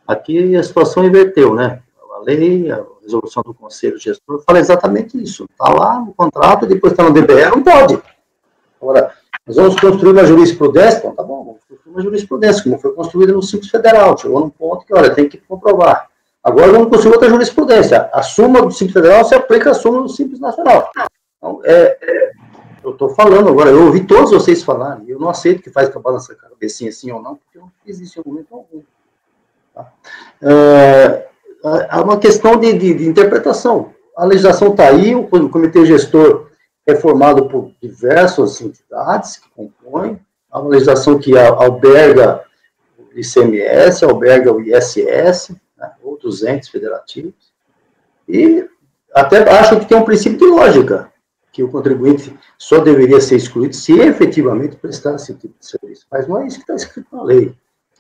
Speaker 2: Aqui a situação inverteu, né? A lei, a resolução do Conselho Gestor fala exatamente isso. Está lá no contrato, depois está no DBE, não pode. Agora, nós vamos construir uma jurisprudência, então tá bom, vamos construir uma jurisprudência, como foi construída no Simples Federal, chegou num ponto que, olha, tem que comprovar. Agora vamos construir outra jurisprudência. A súmula do Simples Federal se aplica à súmula do Simples Nacional. Então, eu estou falando agora, eu ouvi todos vocês falarem, eu não aceito que faz acabar nessa cabecinha assim ou não, porque eu não fiz isso em momento algum. Tá? Há uma questão de interpretação. A legislação está aí, o comitê gestor é formado por diversas entidades que compõem, há uma legislação que alberga o ICMS, alberga o ISS, né, outros entes federativos, e até acho que tem um princípio de lógica, que o contribuinte só deveria ser excluído se efetivamente prestar esse tipo de serviço. Mas não é isso que está escrito na lei.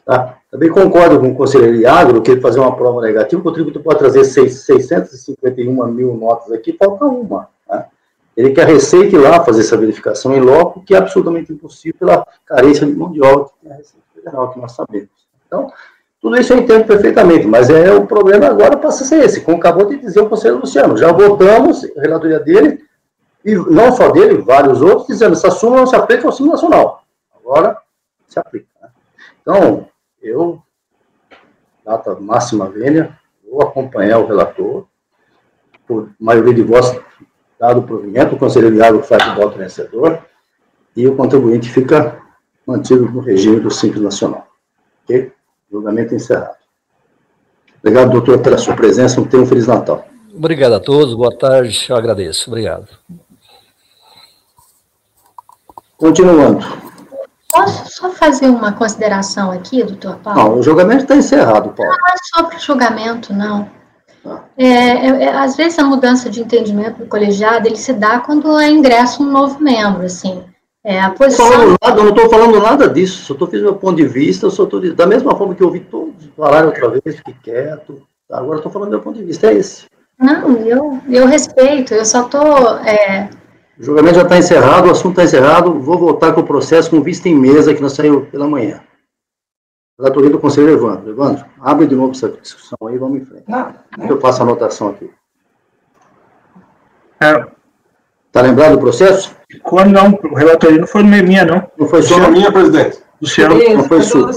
Speaker 2: Tá? Também concordo com o conselheiro Iagro, que ele fazer uma prova negativa, o contribuinte pode trazer 651 mil notas aqui, falta uma. Tá? Ele quer a Receita ir lá fazer essa verificação em loco, que é absolutamente impossível pela carência de mão de obra que tem a Receita Federal, que nós sabemos. Então, tudo isso eu entendo perfeitamente, mas o problema agora passa a ser esse, como acabou de dizer o conselheiro Luciano. Já votamos a relatoria dele, e não só dele, vários outros, dizendo que essa súmula não se aplica ao Simples Nacional. Agora, se aplica. Né? Então, eu, data máxima vênia, vou acompanhar o relator, por maioria de votos, dado o provimento, o conselheiro Iago faz o voto vencedor, e o contribuinte fica mantido no regime do Simples Nacional. Ok? Julgamento encerrado. Obrigado, doutor, pela sua presença. Um Feliz Natal.
Speaker 7: Obrigado a todos, boa tarde, eu agradeço. Obrigado.
Speaker 2: Continuando.
Speaker 6: Posso só fazer uma consideração aqui, doutor Paulo?
Speaker 2: Não, o julgamento está encerrado, Paulo.
Speaker 6: Não é só para o julgamento, não. Às vezes a mudança de entendimento do colegiado, ele se dá quando ingressa um novo membro, assim. A posição...
Speaker 2: Eu não estou falando nada disso, só estou fazendo meu ponto de vista, eu só estou da mesma forma que eu ouvi todos falarem outra vez, fiquei quieto, agora estou falando do meu ponto de vista, é esse.
Speaker 6: Não, eu respeito, eu só estou...
Speaker 2: O julgamento já está encerrado, o assunto está encerrado, vou voltar com o processo com vista em mesa, que nós saímos pela manhã. Relatoria do conselheiro Evandro. Evandro, abre de novo essa discussão aí, vamos em frente. Eu faço a anotação aqui. Está lembrado do processo?
Speaker 3: Quando não, o relatório não foi minha, não.
Speaker 2: Não foi só
Speaker 10: minha, presidente.
Speaker 3: Luciano.
Speaker 2: Não foi sua.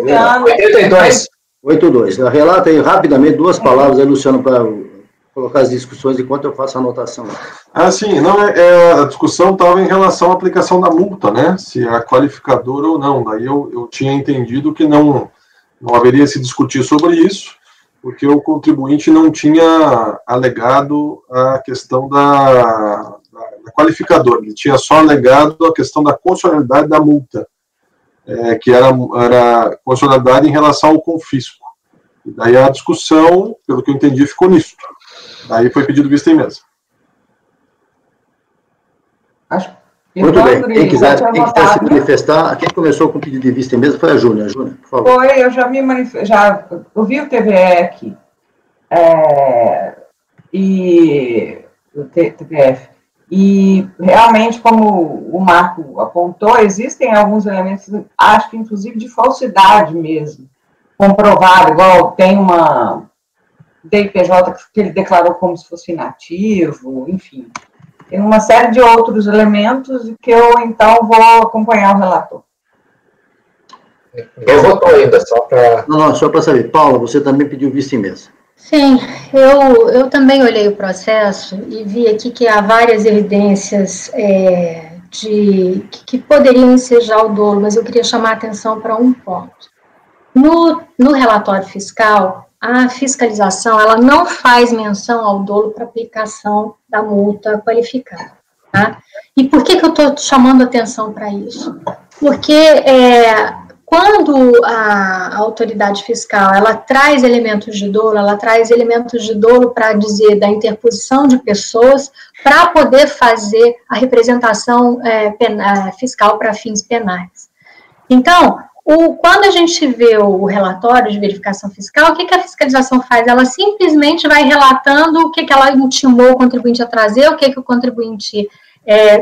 Speaker 2: 82. Relata aí rapidamente duas palavras aí, Luciano, para colocar as discussões enquanto eu faço a anotação.
Speaker 10: Sim, a discussão estava em relação à aplicação da multa, né? Se é qualificadora ou não. Daí eu tinha entendido que não haveria se discutir sobre isso, porque o contribuinte não tinha alegado a questão da qualificadora, ele tinha só alegado a questão da constitucionalidade da multa, que era constitucionalidade em relação ao confisco. E daí a discussão, pelo que eu entendi, ficou nisso. Daí foi pedido vista em mesa.
Speaker 2: Muito bem. Quem quiser se manifestar, quem começou com o pedido de vista em mesa foi a Júlia. Júlia, por favor.
Speaker 8: Foi, eu já me manifestei, já ouvi o TVE aqui, e o TPF, e realmente, como o Marco apontou, existem alguns elementos, acho que inclusive de falsidade mesmo, comprovado, igual tem uma DIPJ que ele declarou como se fosse inativo, enfim. Tem uma série de outros elementos que eu, então, vou acompanhar o relator.
Speaker 9: Eu votou ainda, só para...
Speaker 2: Não, só para saber. Paula, você também pediu vista em mesa.
Speaker 6: Sim, eu também olhei o processo e vi aqui que há várias evidências que poderiam ensejar o dolo, mas eu queria chamar a atenção para um ponto. No relatório fiscal, a fiscalização, ela não faz menção ao dolo para aplicação da multa qualificada, tá? E por que eu estou chamando atenção para isso? Porque quando a autoridade fiscal, ela traz elementos de dolo, para dizer da interposição de pessoas para poder fazer a representação fiscal para fins penais. Então, quando a gente vê o relatório de verificação fiscal, o que a fiscalização faz? Ela simplesmente vai relatando o que ela intimou o contribuinte a trazer, o que o contribuinte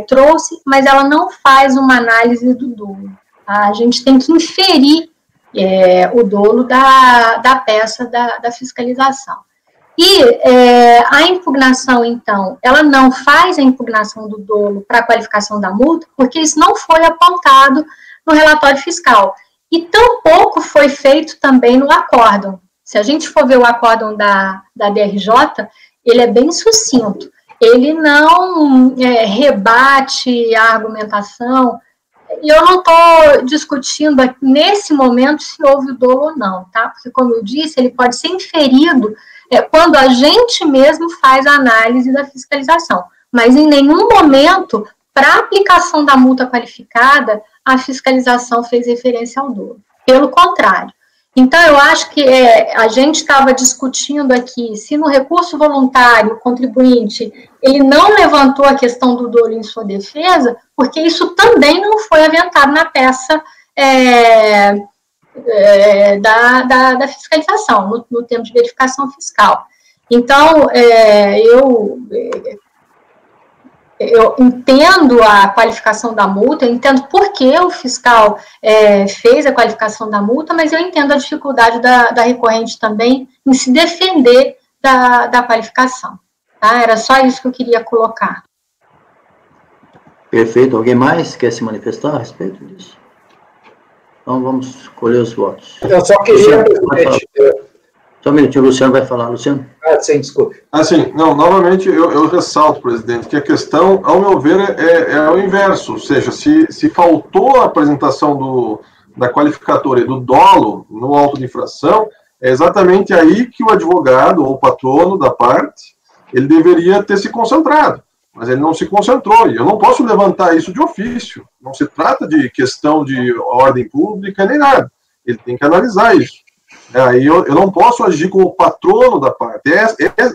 Speaker 6: trouxe, mas ela não faz uma análise do dolo. Tá? A gente tem que inferir o dolo da peça da fiscalização. E a impugnação, então, ela não faz a impugnação do dolo para a qualificação da multa, porque isso não foi apontado no relatório fiscal. E tampouco foi feito também no acórdão. Se a gente for ver o acórdão da DRJ, ele é bem sucinto. Ele não rebate a argumentação, e eu não estou discutindo aqui, nesse momento se houve o dolo ou não, tá? Porque, como eu disse, ele pode ser inferido quando a gente mesmo faz a análise da fiscalização. Mas em nenhum momento, para a aplicação da multa qualificada, a fiscalização fez referência ao dolo. Pelo contrário. Então, eu acho que a gente estava discutindo aqui se no recurso voluntário o contribuinte ele não levantou a questão do dolo em sua defesa, porque isso também não foi aventado na peça da fiscalização, no termo de verificação fiscal. Então, eu entendo a qualificação da multa, eu entendo por que o fiscal fez a qualificação da multa, mas eu entendo a dificuldade da recorrente também em se defender da qualificação. Tá? Era só isso que eu queria colocar.
Speaker 2: Perfeito. Alguém mais quer se manifestar a respeito disso? Então, vamos escolher os votos.
Speaker 9: Eu só queria...
Speaker 2: Só um minutinho, o Luciano vai falar. Luciano?
Speaker 9: Sim, desculpe.
Speaker 10: Assim, não, novamente, eu ressalto, presidente, que a questão, ao meu ver, é o inverso. Ou seja, se faltou a apresentação da qualificatória do dolo no auto de infração, é exatamente aí que o advogado ou o patrono da parte, ele deveria ter se concentrado. Mas ele não se concentrou, e eu não posso levantar isso de ofício. Não se trata de questão de ordem pública nem nada. Ele tem que analisar isso. Aí eu não posso agir como patrono da parte.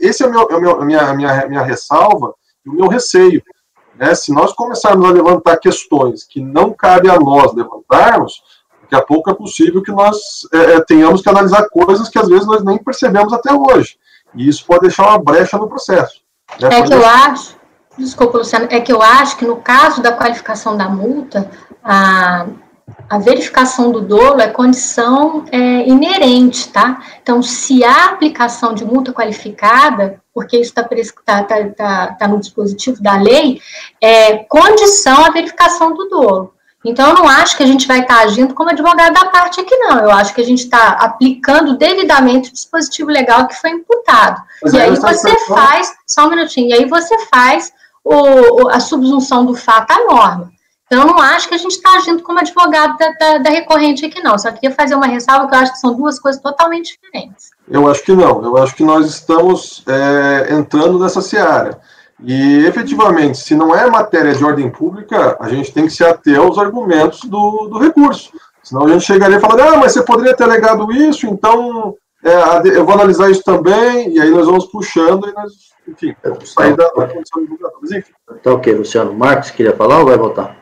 Speaker 10: Esse é a minha ressalva e o meu receio. Se nós começarmos a levantar questões que não cabe a nós levantarmos, daqui a pouco é possível que nós tenhamos que analisar coisas que às vezes nós nem percebemos até hoje. E isso pode deixar uma brecha no processo.
Speaker 6: Eu acho, desculpa, Luciano, que eu acho que no caso da qualificação da multa, a verificação do dolo é condição inerente, tá? Então, se há aplicação de multa qualificada, porque isso está no dispositivo da lei, é condição a verificação do dolo. Então, eu não acho que a gente vai estar agindo como advogado da parte aqui, não. Eu acho que a gente está aplicando devidamente o dispositivo legal que foi imputado. E aí você faz, só um minutinho, e aí você faz a subsunção do fato à norma. Então, eu não acho que a gente está agindo como advogado da recorrente aqui, não. Só queria fazer uma ressalva que eu acho que são duas coisas totalmente diferentes.
Speaker 10: Eu acho que não. Eu acho que nós estamos entrando nessa seara. E, efetivamente, se não é matéria de ordem pública, a gente tem que se ater aos argumentos do recurso. Senão a gente chegaria falando, mas você poderia ter alegado isso, então eu vou analisar isso também, e aí nós vamos puxando, e nós, enfim, vamos sair da condição do divulgador. Mas enfim.
Speaker 2: Tá ok, Luciano. Marcos, queria falar ou vai voltar?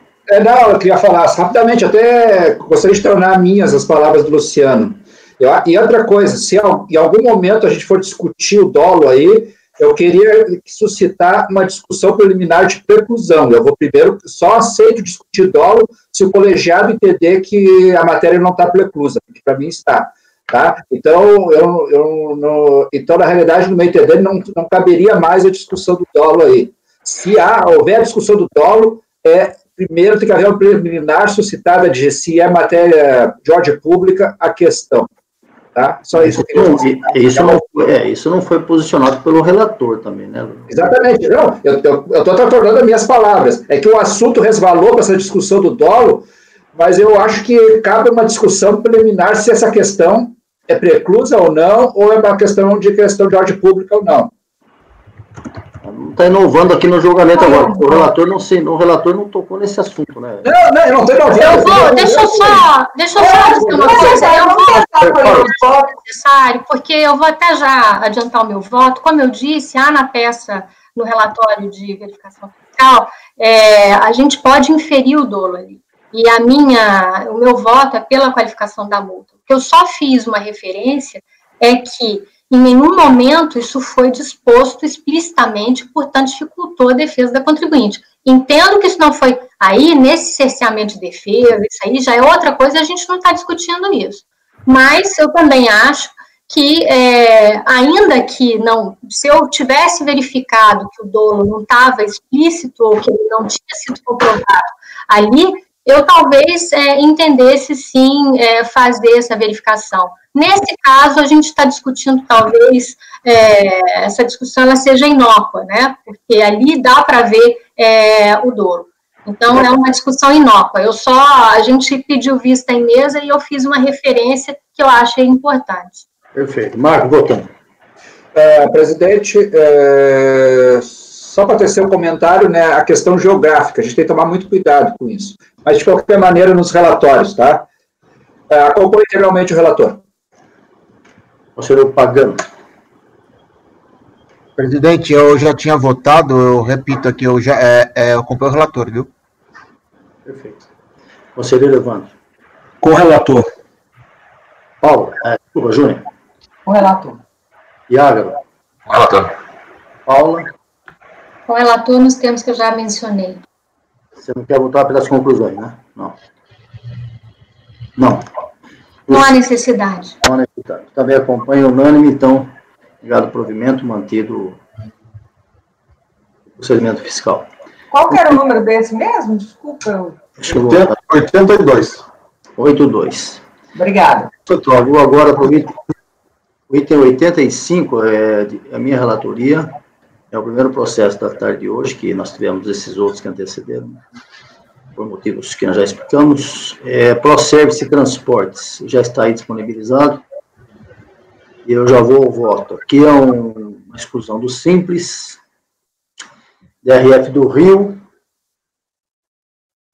Speaker 9: Não, eu queria falar rapidamente, até gostaria de tornar minhas as palavras do Luciano. E outra coisa, se em algum momento a gente for discutir o dolo aí, eu queria suscitar uma discussão preliminar de preclusão. Eu vou primeiro, só aceito discutir dolo se o colegiado entender que a matéria não está preclusa, porque para mim está. Tá? Então, então, na realidade, no meu entender, não caberia mais a discussão do dolo aí. Se houver a discussão do dolo, primeiro tem que haver uma preliminar suscitada de se é matéria de ordem pública a questão. Tá? Só isso que eu queria
Speaker 2: isso não foi posicionado pelo relator também, né?
Speaker 9: Exatamente. Não, eu estou tornando as minhas palavras. É que o assunto resvalou para essa discussão do dolo, mas eu acho que cabe uma discussão preliminar se essa questão é preclusa ou não, ou é uma questão de ordem pública ou não.
Speaker 2: Está inovando aqui no julgamento agora. O relator não tocou nesse assunto, né?
Speaker 9: Não, eu não estou inovando.
Speaker 6: Deixa eu só dizer uma coisa. Eu vou necessário, porque eu vou até já adiantar o meu voto. Como eu disse, há na peça, no relatório de verificação fiscal, a gente pode inferir o dolo ali. E o meu voto é pela qualificação da multa. O que eu só fiz uma referência é que em nenhum momento isso foi disposto explicitamente, portanto, dificultou a defesa da contribuinte. Entendo que isso não foi aí, nesse cerceamento de defesa, isso aí já é outra coisa, a gente não está discutindo isso. Mas eu também acho que, ainda que não, se eu tivesse verificado que o dolo não estava explícito ou que ele não tinha sido comprovado ali, eu talvez entendesse, sim, fazer essa verificação. Nesse caso, a gente está discutindo, talvez, essa discussão ela seja inócua, né? Porque ali dá para ver o dolo. Então, é uma discussão inócua. A gente pediu vista em mesa e eu fiz uma referência que eu achei importante.
Speaker 2: Perfeito. Marco, voltando.
Speaker 9: Presidente, só para tecer um comentário, né, a questão geográfica, a gente tem que tomar muito cuidado com isso. Mas, de qualquer maneira, nos relatórios, tá? Acompanhe integralmente o relator.
Speaker 2: Conselheiro Pagano.
Speaker 5: Presidente, eu já tinha votado, eu repito aqui, eu acompanho o relator, viu?
Speaker 2: Perfeito. Conselheiro Evandro.
Speaker 3: Com o relator.
Speaker 2: Paulo. Desculpa, Júnior.
Speaker 8: Com o relator.
Speaker 2: Iago.
Speaker 4: Com o relator.
Speaker 2: Paula.
Speaker 6: Com o relator nos termos que eu já mencionei.
Speaker 2: Você não quer votar pelas conclusões, né? Não. Não.
Speaker 6: Não há necessidade.
Speaker 2: Não há necessidade. Também acompanha unânime, então, obrigado por provimento, mantido o procedimento fiscal.
Speaker 8: Qual que era o número desse mesmo? Desculpa.
Speaker 10: 82.
Speaker 2: 82.
Speaker 8: Obrigada.
Speaker 2: Eu vou agora para o item 85, a minha relatoria. É o primeiro processo da tarde de hoje, que nós tivemos esses outros que antecederam, por motivos que nós já explicamos. ProService Transportes, já está aí disponibilizado. E eu já vou ao voto. Aqui é uma exclusão do Simples, DRF do Rio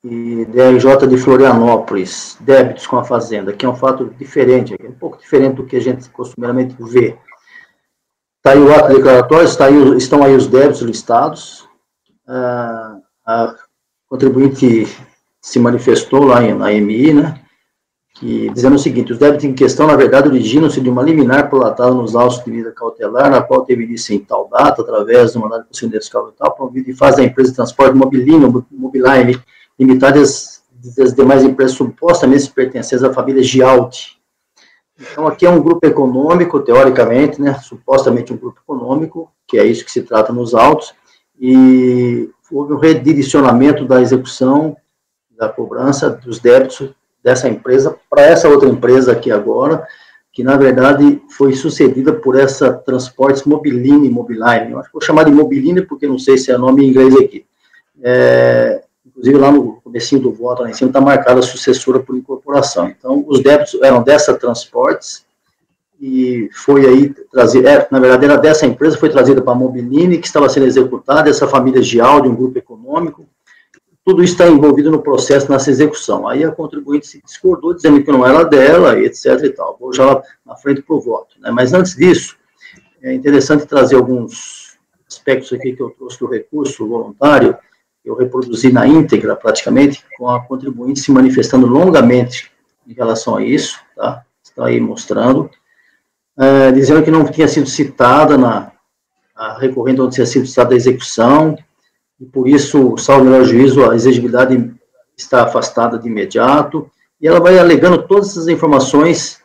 Speaker 2: e DRJ de Florianópolis, débitos com a Fazenda. Aqui é um fato diferente, um pouco diferente do que a gente costumeiramente vê. Está aí o ato declaratório, estão aí os débitos listados. A contribuinte se manifestou lá na EMI, né, dizendo o seguinte: os débitos em questão, na verdade, originam-se de uma liminar prolatada nos autos de medida cautelar, na qual teve início em tal data, através do mandado de procedimento fiscal e tal, promovido em fase da empresa de transporte Mobiline Limitada e as demais empresas supostamente pertencentes à família Gialdi. Então, aqui é um grupo econômico, teoricamente, né, supostamente um grupo econômico, que é isso que se trata nos autos, e houve um redirecionamento da execução, da cobrança dos débitos dessa empresa para essa outra empresa aqui agora, que, na verdade, foi sucedida por essa Transportes Mobiline. Eu acho que vou chamar de Mobiline, porque não sei se é nome em inglês aqui. Inclusive, lá no comecinho do voto, lá em cima, está marcada a sucessora por incorporação. Então, os débitos eram dessa Transportes, e foi aí trazida, na verdade, era dessa empresa, foi trazida para a Mobiline, que estava sendo executada, essa família Gialdi, um grupo econômico. tudo isso está envolvido no processo, nessa execução. Aí a contribuinte se discordou, dizendo que não era dela, etc. e tal. Vou já lá na frente para o voto, né? Mas antes disso, é interessante trazer alguns aspectos aqui que eu trouxe do recurso voluntário, eu reproduzi na íntegra, praticamente, com a contribuinte se manifestando longamente em relação a isso, tá? Está aí mostrando, dizendo que não tinha sido citada a recorrente onde tinha sido citada a execução, e por isso, salvo melhor juízo, a exigibilidade está afastada de imediato, e ela vai alegando todas essas informações,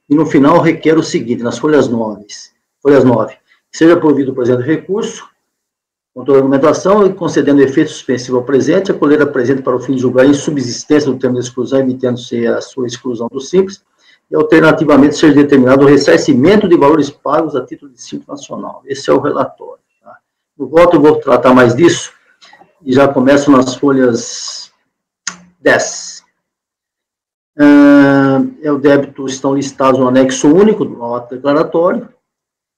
Speaker 2: e no final requer o seguinte, nas folhas 9, seja provido o presente recurso, com toda a argumentação e concedendo efeito suspensivo ao presente, acolher a presente para o fim de julgar a insubsistência do termo de exclusão, emitendo-se a sua exclusão do simples, e alternativamente ser determinado o ressarcimento de valores pagos a título de simples nacional. Esse é o relatório. Tá? No voto eu vou tratar mais disso, e já começo nas folhas 10. O débito estão listados no anexo único do ato declaratório,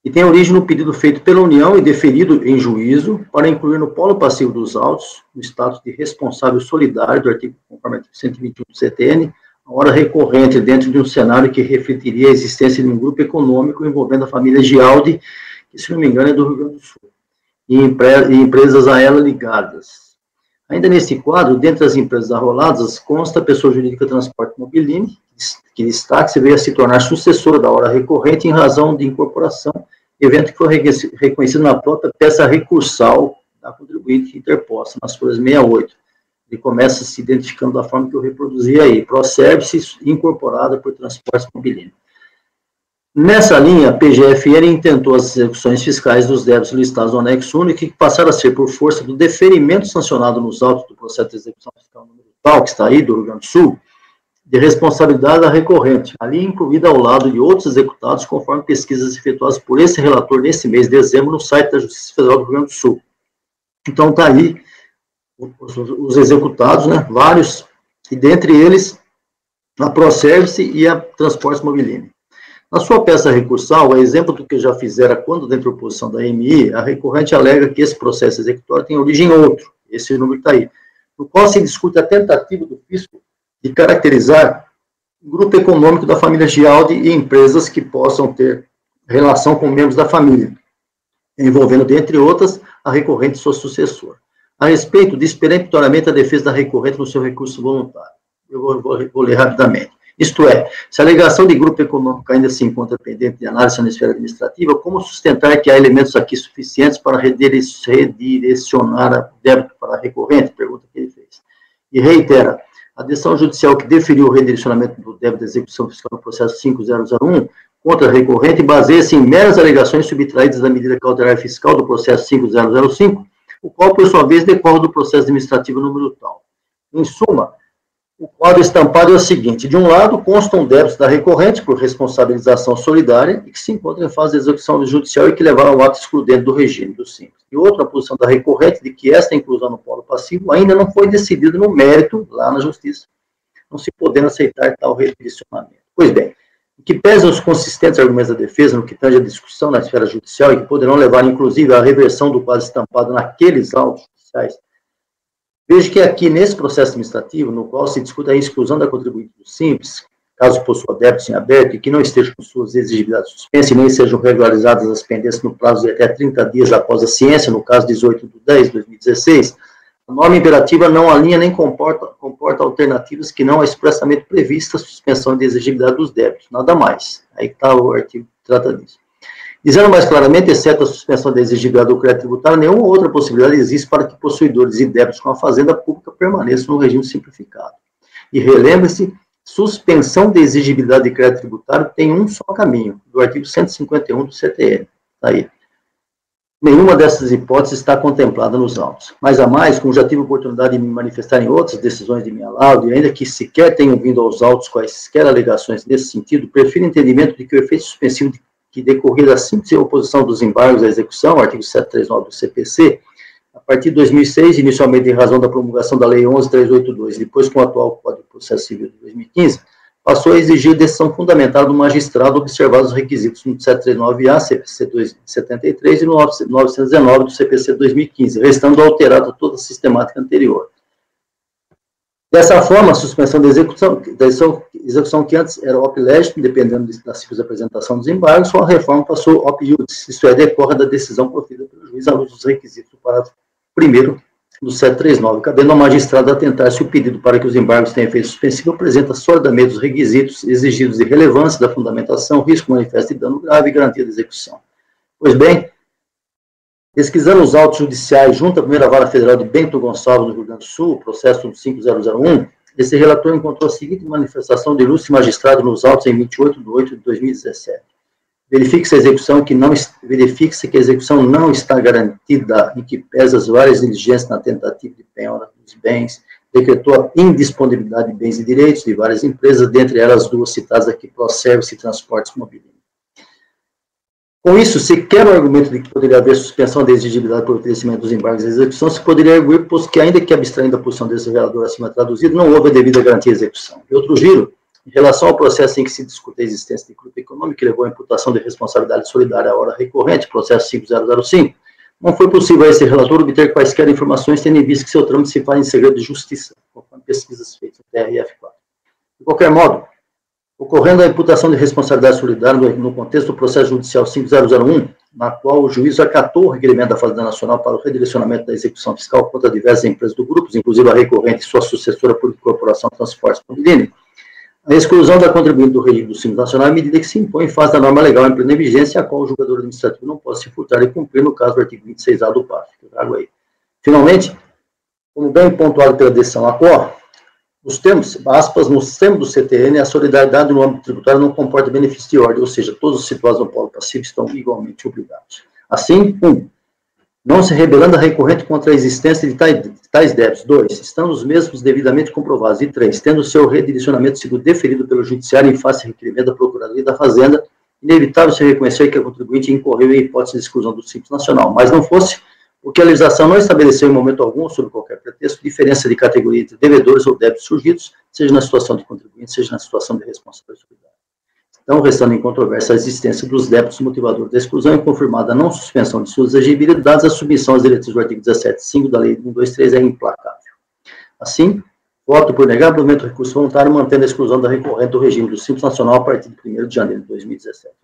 Speaker 2: e tem origem no pedido feito pela União e deferido em juízo para incluir no polo passivo dos autos o status de responsável solidário do artigo 121 do CTN, a hora recorrente dentro de um cenário que refletiria a existência de um grupo econômico envolvendo a família Gialdi, que, se não me engano, é do Rio Grande do Sul, e empresas a ela ligadas. Ainda nesse quadro, dentre as empresas arroladas, consta a pessoa jurídica Transporte Mobilini, que destaque-se veio a se tornar sucessora da hora recorrente em razão de incorporação, evento que foi reconhecido na própria peça recursal da contribuinte interposta, nas folhas 68. Ele começa se identificando da forma que eu reproduzi aí, Proservices incorporada por Transportes Mobilini. Nessa linha, a PGFN intentou as execuções fiscais dos débitos listados no anexo único, que passaram a ser por força do deferimento sancionado nos autos do processo de execução fiscal número tal, que está aí, do Rio Grande do Sul, de responsabilidade da recorrente, ali incluída ao lado de outros executados, conforme pesquisas efetuadas por esse relator nesse mês de dezembro, no site da Justiça Federal do Rio Grande do Sul. Então, está aí os executados, né, vários, e dentre eles, a ProService e a Transportes Mobilini. Na sua peça recursal, a exemplo do que já fizera quando da interposição da AMI, a recorrente alega que esse processo executório tem origem outro, esse número está aí, no qual se discute a tentativa do fisco de caracterizar o grupo econômico da família Gialdi e empresas que possam ter relação com membros da família, envolvendo, dentre outras, a recorrente e sua sucessora. A respeito, diz peremptoriamente a defesa da recorrente no seu recurso voluntário. Eu vou ler rapidamente. Isto é, se a alegação de grupo econômico ainda se encontra pendente de análise na esfera administrativa, como sustentar que há elementos aqui suficientes para redirecionar o débito para a recorrente? Pergunta que ele fez. E reitera, a decisão judicial que deferiu o redirecionamento do débito da execução fiscal no processo 5001 contra a recorrente baseia-se em meras alegações subtraídas da medida cautelar fiscal do processo 5005, o qual, por sua vez, decorre do processo administrativo número tal. Em suma, o quadro estampado é o seguinte: de um lado, constam débitos da recorrente por responsabilização solidária e que se encontram em fase de execução judicial e que levaram ao ato excludente do regime do simples. E outra, a posição da recorrente de que esta inclusão no polo passivo ainda não foi decidida no mérito lá na Justiça, não se podendo aceitar tal redirecionamento. Pois bem, o que pesa os consistentes argumentos da defesa no que tange a discussão na esfera judicial e que poderão levar, inclusive, à reversão do quadro estampado naqueles autos judiciais, veja que aqui, nesse processo administrativo, no qual se discute a exclusão da contribuinte do simples, caso possua débitos em aberto e que não esteja com suas exigibilidades suspensas e nem sejam regularizadas as pendências no prazo de até 30 dias após a ciência, no caso 18/10/2016, a norma imperativa não alinha nem comporta alternativas que não é expressamente prevista a suspensão de exigibilidade dos débitos, nada mais. Aí está o artigo que trata disso. Dizendo mais claramente, exceto a suspensão da exigibilidade do crédito tributário, nenhuma outra possibilidade existe para que possuidores e débitos com a fazenda pública permaneçam no regime simplificado. E relembre-se, suspensão de exigibilidade de crédito tributário tem um só caminho, do artigo 151 do CTN. Tá aí. Nenhuma dessas hipóteses está contemplada nos autos. Mais a mais, como já tive a oportunidade de me manifestar em outras decisões de minha laudo, e ainda que sequer tenham vindo aos autos quaisquer alegações nesse sentido, prefiro entendimento de que o efeito suspensivo que decorria da simples oposição dos embargos à execução, artigo 739 do CPC, a partir de 2006, inicialmente em razão da promulgação da Lei 11.382, depois com o atual Código de Processo Civil de 2015, passou a exigir decisão fundamentada do magistrado observados os requisitos no 739A, CPC 273 e no 919 do CPC 2015, restando alterada toda a sistemática anterior. Dessa forma, a suspensão da execução que antes era op legem, dependendo da simples apresentação dos embargos, só a reforma passou op iudice, isso é, decorre da decisão proferida pelo juiz à luz dos requisitos do parágrafo 1º do 739, cabendo ao magistrado atentar se o pedido para que os embargos tenham efeito suspensivo apresenta solidamente os requisitos exigidos de relevância da fundamentação, risco manifesto de dano grave e garantia de execução. Pois bem, pesquisando os autos judiciais junto à primeira vara federal de Bento Gonçalves, no Rio Grande do Sul, processo 5001, esse relator encontrou a seguinte manifestação de ilustre magistrado nos autos em 28 de 8 de 2017. Verifique-se que a execução não está garantida, em que pesa as várias diligências na tentativa de penhora dos bens, decretou a indisponibilidade de bens e direitos de várias empresas, dentre elas as duas citadas aqui, ProService e Transportes Mobilíneos. Com isso, se quer o argumento de que poderia haver suspensão da exigibilidade por oferecimento dos embargos de execução, se poderia arguir, pois que ainda que abstraindo da posição desse vereador acima traduzido, não houve a devida garantia de execução. E outro giro, em relação ao processo em que se discute a existência de grupo econômico que levou à imputação de responsabilidade solidária à hora recorrente, processo 5005, não foi possível a esse relator obter quaisquer informações, tendo em vista que seu trâmite se faz em segredo de justiça, conforme pesquisas feitas no TRF4. De qualquer modo, ocorrendo a imputação de responsabilidade solidária no contexto do processo judicial 5001, na qual o juiz acatou o requerimento da Fazenda Nacional para o redirecionamento da execução fiscal contra diversas empresas do grupo, inclusive a recorrente e sua sucessora por Corporação Transportes Mobilíneos, a exclusão da contribuinte do regime do Simples Nacional é medida que se impõe em face da norma legal em plena vigência, a qual o julgador administrativo não pode se furtar de cumprir no caso do artigo 26A do PAF. Finalmente, como bem pontuado pela decisão ACOR, nos termos, aspas, nos termos do CTN, a solidariedade no âmbito tributário não comporta benefício de ordem, ou seja, todos os situados no polo passivo estão igualmente obrigados. Assim, 1. Não se rebelando a recorrente contra a existência de tais débitos. 2. Estando os mesmos devidamente comprovados. E 3. Tendo o seu redirecionamento sido deferido pelo Judiciário em face de requerimento da Procuradoria da Fazenda, inevitável se reconhecer que a contribuinte incorreu em hipótese de exclusão do Simples Nacional, mas não fosse porque a legislação não estabeleceu em momento algum, sob qualquer pretexto, diferença de categoria entre devedores ou débitos surgidos, seja na situação de contribuinte, seja na situação de responsabilidade solidária. Então, restando em controvérsia a existência dos débitos motivadores da exclusão e confirmada a não suspensão de suas exigibilidades, a submissão às diretrizes do artigo 17.5 da Lei 123 é implacável. Assim, voto por negar provimento do recurso voluntário, mantendo a exclusão da recorrente do regime do Simples Nacional a partir de 1º de janeiro de 2017.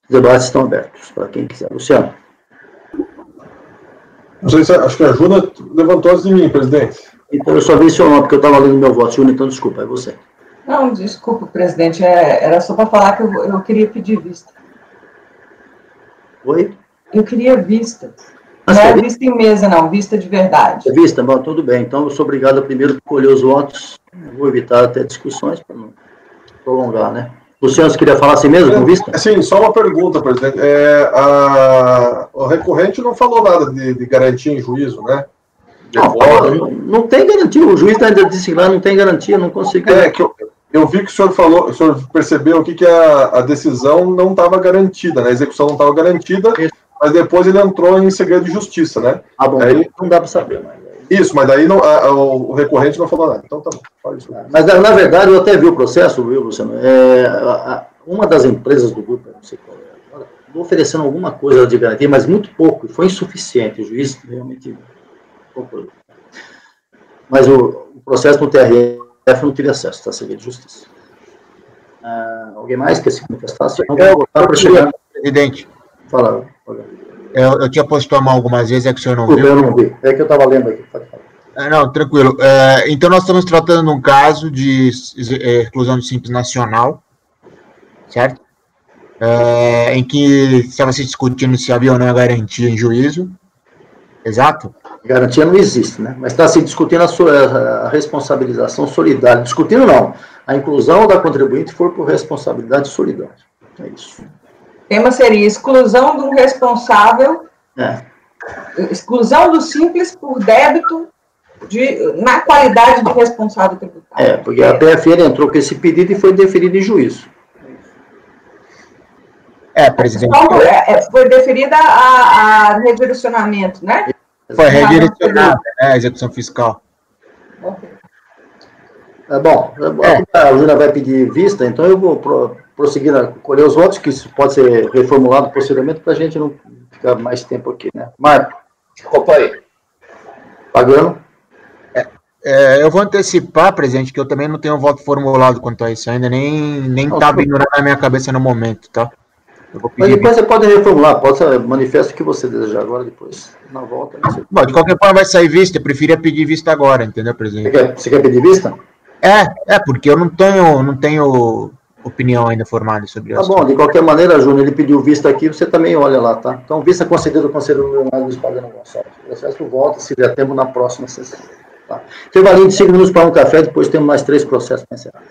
Speaker 2: Os debates estão abertos para quem quiser. Luciano.
Speaker 10: Não sei se, acho que a Juna levantou antes de mim, presidente.
Speaker 2: Então, eu só vi seu nome, porque eu estava lendo meu voto, Júnior, então desculpa, é você.
Speaker 8: Não, desculpa, presidente, era só para falar que eu queria pedir vista.
Speaker 2: Oi?
Speaker 8: Eu queria vista. Não é vista em mesa, não, vista de verdade.
Speaker 2: É vista, bom, tudo bem. Então, eu sou obrigado a primeiro colher os votos, vou evitar até discussões para não prolongar, né? Luciano, você queria falar assim mesmo, com vista?
Speaker 10: Sim, só uma pergunta, presidente. O recorrente não falou nada de garantia em juízo, né?
Speaker 2: Não tem garantia, o juiz ainda disse lá, não tem garantia, não conseguiu.
Speaker 10: É, que eu vi que o senhor falou, o senhor percebeu aqui que a decisão não estava garantida, né? A execução não estava garantida, mas depois ele entrou em segredo de justiça, né?
Speaker 2: Ah, bom, aí, não dá para saber.
Speaker 10: Isso, mas daí o recorrente não falou nada. Então tá bom, fala isso.
Speaker 2: Mas, na verdade, eu até vi o processo, viu, Luciano? Uma das empresas do grupo, não sei qual é agora, oferecendo alguma coisa de garantia, mas muito pouco, foi insuficiente, o juiz realmente... Mas o processo no TRF não tive acesso, está segredo de justiça. Alguém mais quer se manifestar? Se não, vou voltar para chegar.
Speaker 5: Presidente.
Speaker 2: Fala.
Speaker 5: Eu tinha posto a mão algumas vezes, é que o senhor não viu.
Speaker 2: Eu não vi, é que eu estava lendo aqui. Pode falar.
Speaker 5: Não, tranquilo. Então, nós estamos tratando de um caso de exclusão de Simples Nacional, certo? Em que estava se discutindo se havia ou não a garantia em juízo. Exato?
Speaker 2: Garantia não existe, né? Mas está se discutindo a responsabilização solidária. Discutindo não. A inclusão da contribuinte for por responsabilidade solidária. É isso.
Speaker 8: O tema seria exclusão do responsável, exclusão do simples por débito na qualidade de responsável tributário.
Speaker 2: Porque a PFN entrou com esse pedido e foi deferido em juízo.
Speaker 5: Presidente.
Speaker 8: Foi deferida a redirecionamento, né?
Speaker 5: Foi redirecionada, a execução fiscal.
Speaker 2: Bom, a Júlia vai pedir vista, então eu vou prosseguir a colher os votos, que isso pode ser reformulado posteriormente, para a gente não ficar mais tempo aqui, né? Marco.
Speaker 9: Opa aí.
Speaker 2: Pagano?
Speaker 5: Eu vou antecipar, presidente, que eu também não tenho um voto formulado quanto a isso ainda, nem tá vindo na minha cabeça no momento, tá? Eu vou pedir.
Speaker 2: Mas depois você pode reformular, manifesta o que você desejar agora, depois, na volta.
Speaker 5: Bom, de qualquer forma vai sair vista, eu preferia pedir vista agora, entendeu, presidente?
Speaker 2: Você quer pedir vista?
Speaker 5: Porque eu não tenho opinião ainda formada sobre isso.
Speaker 2: Tá bom, de qualquer maneira, Júnior, ele pediu vista aqui, você também olha lá, tá? Então, vista concedida ao Conselheiro Leonardo Luiz Pagano Gonçalves. O processo volta, se der tempo, na próxima sessão. Tá? Intervalinho de 5 minutos para um café, depois temos mais 3 processos para encerrar.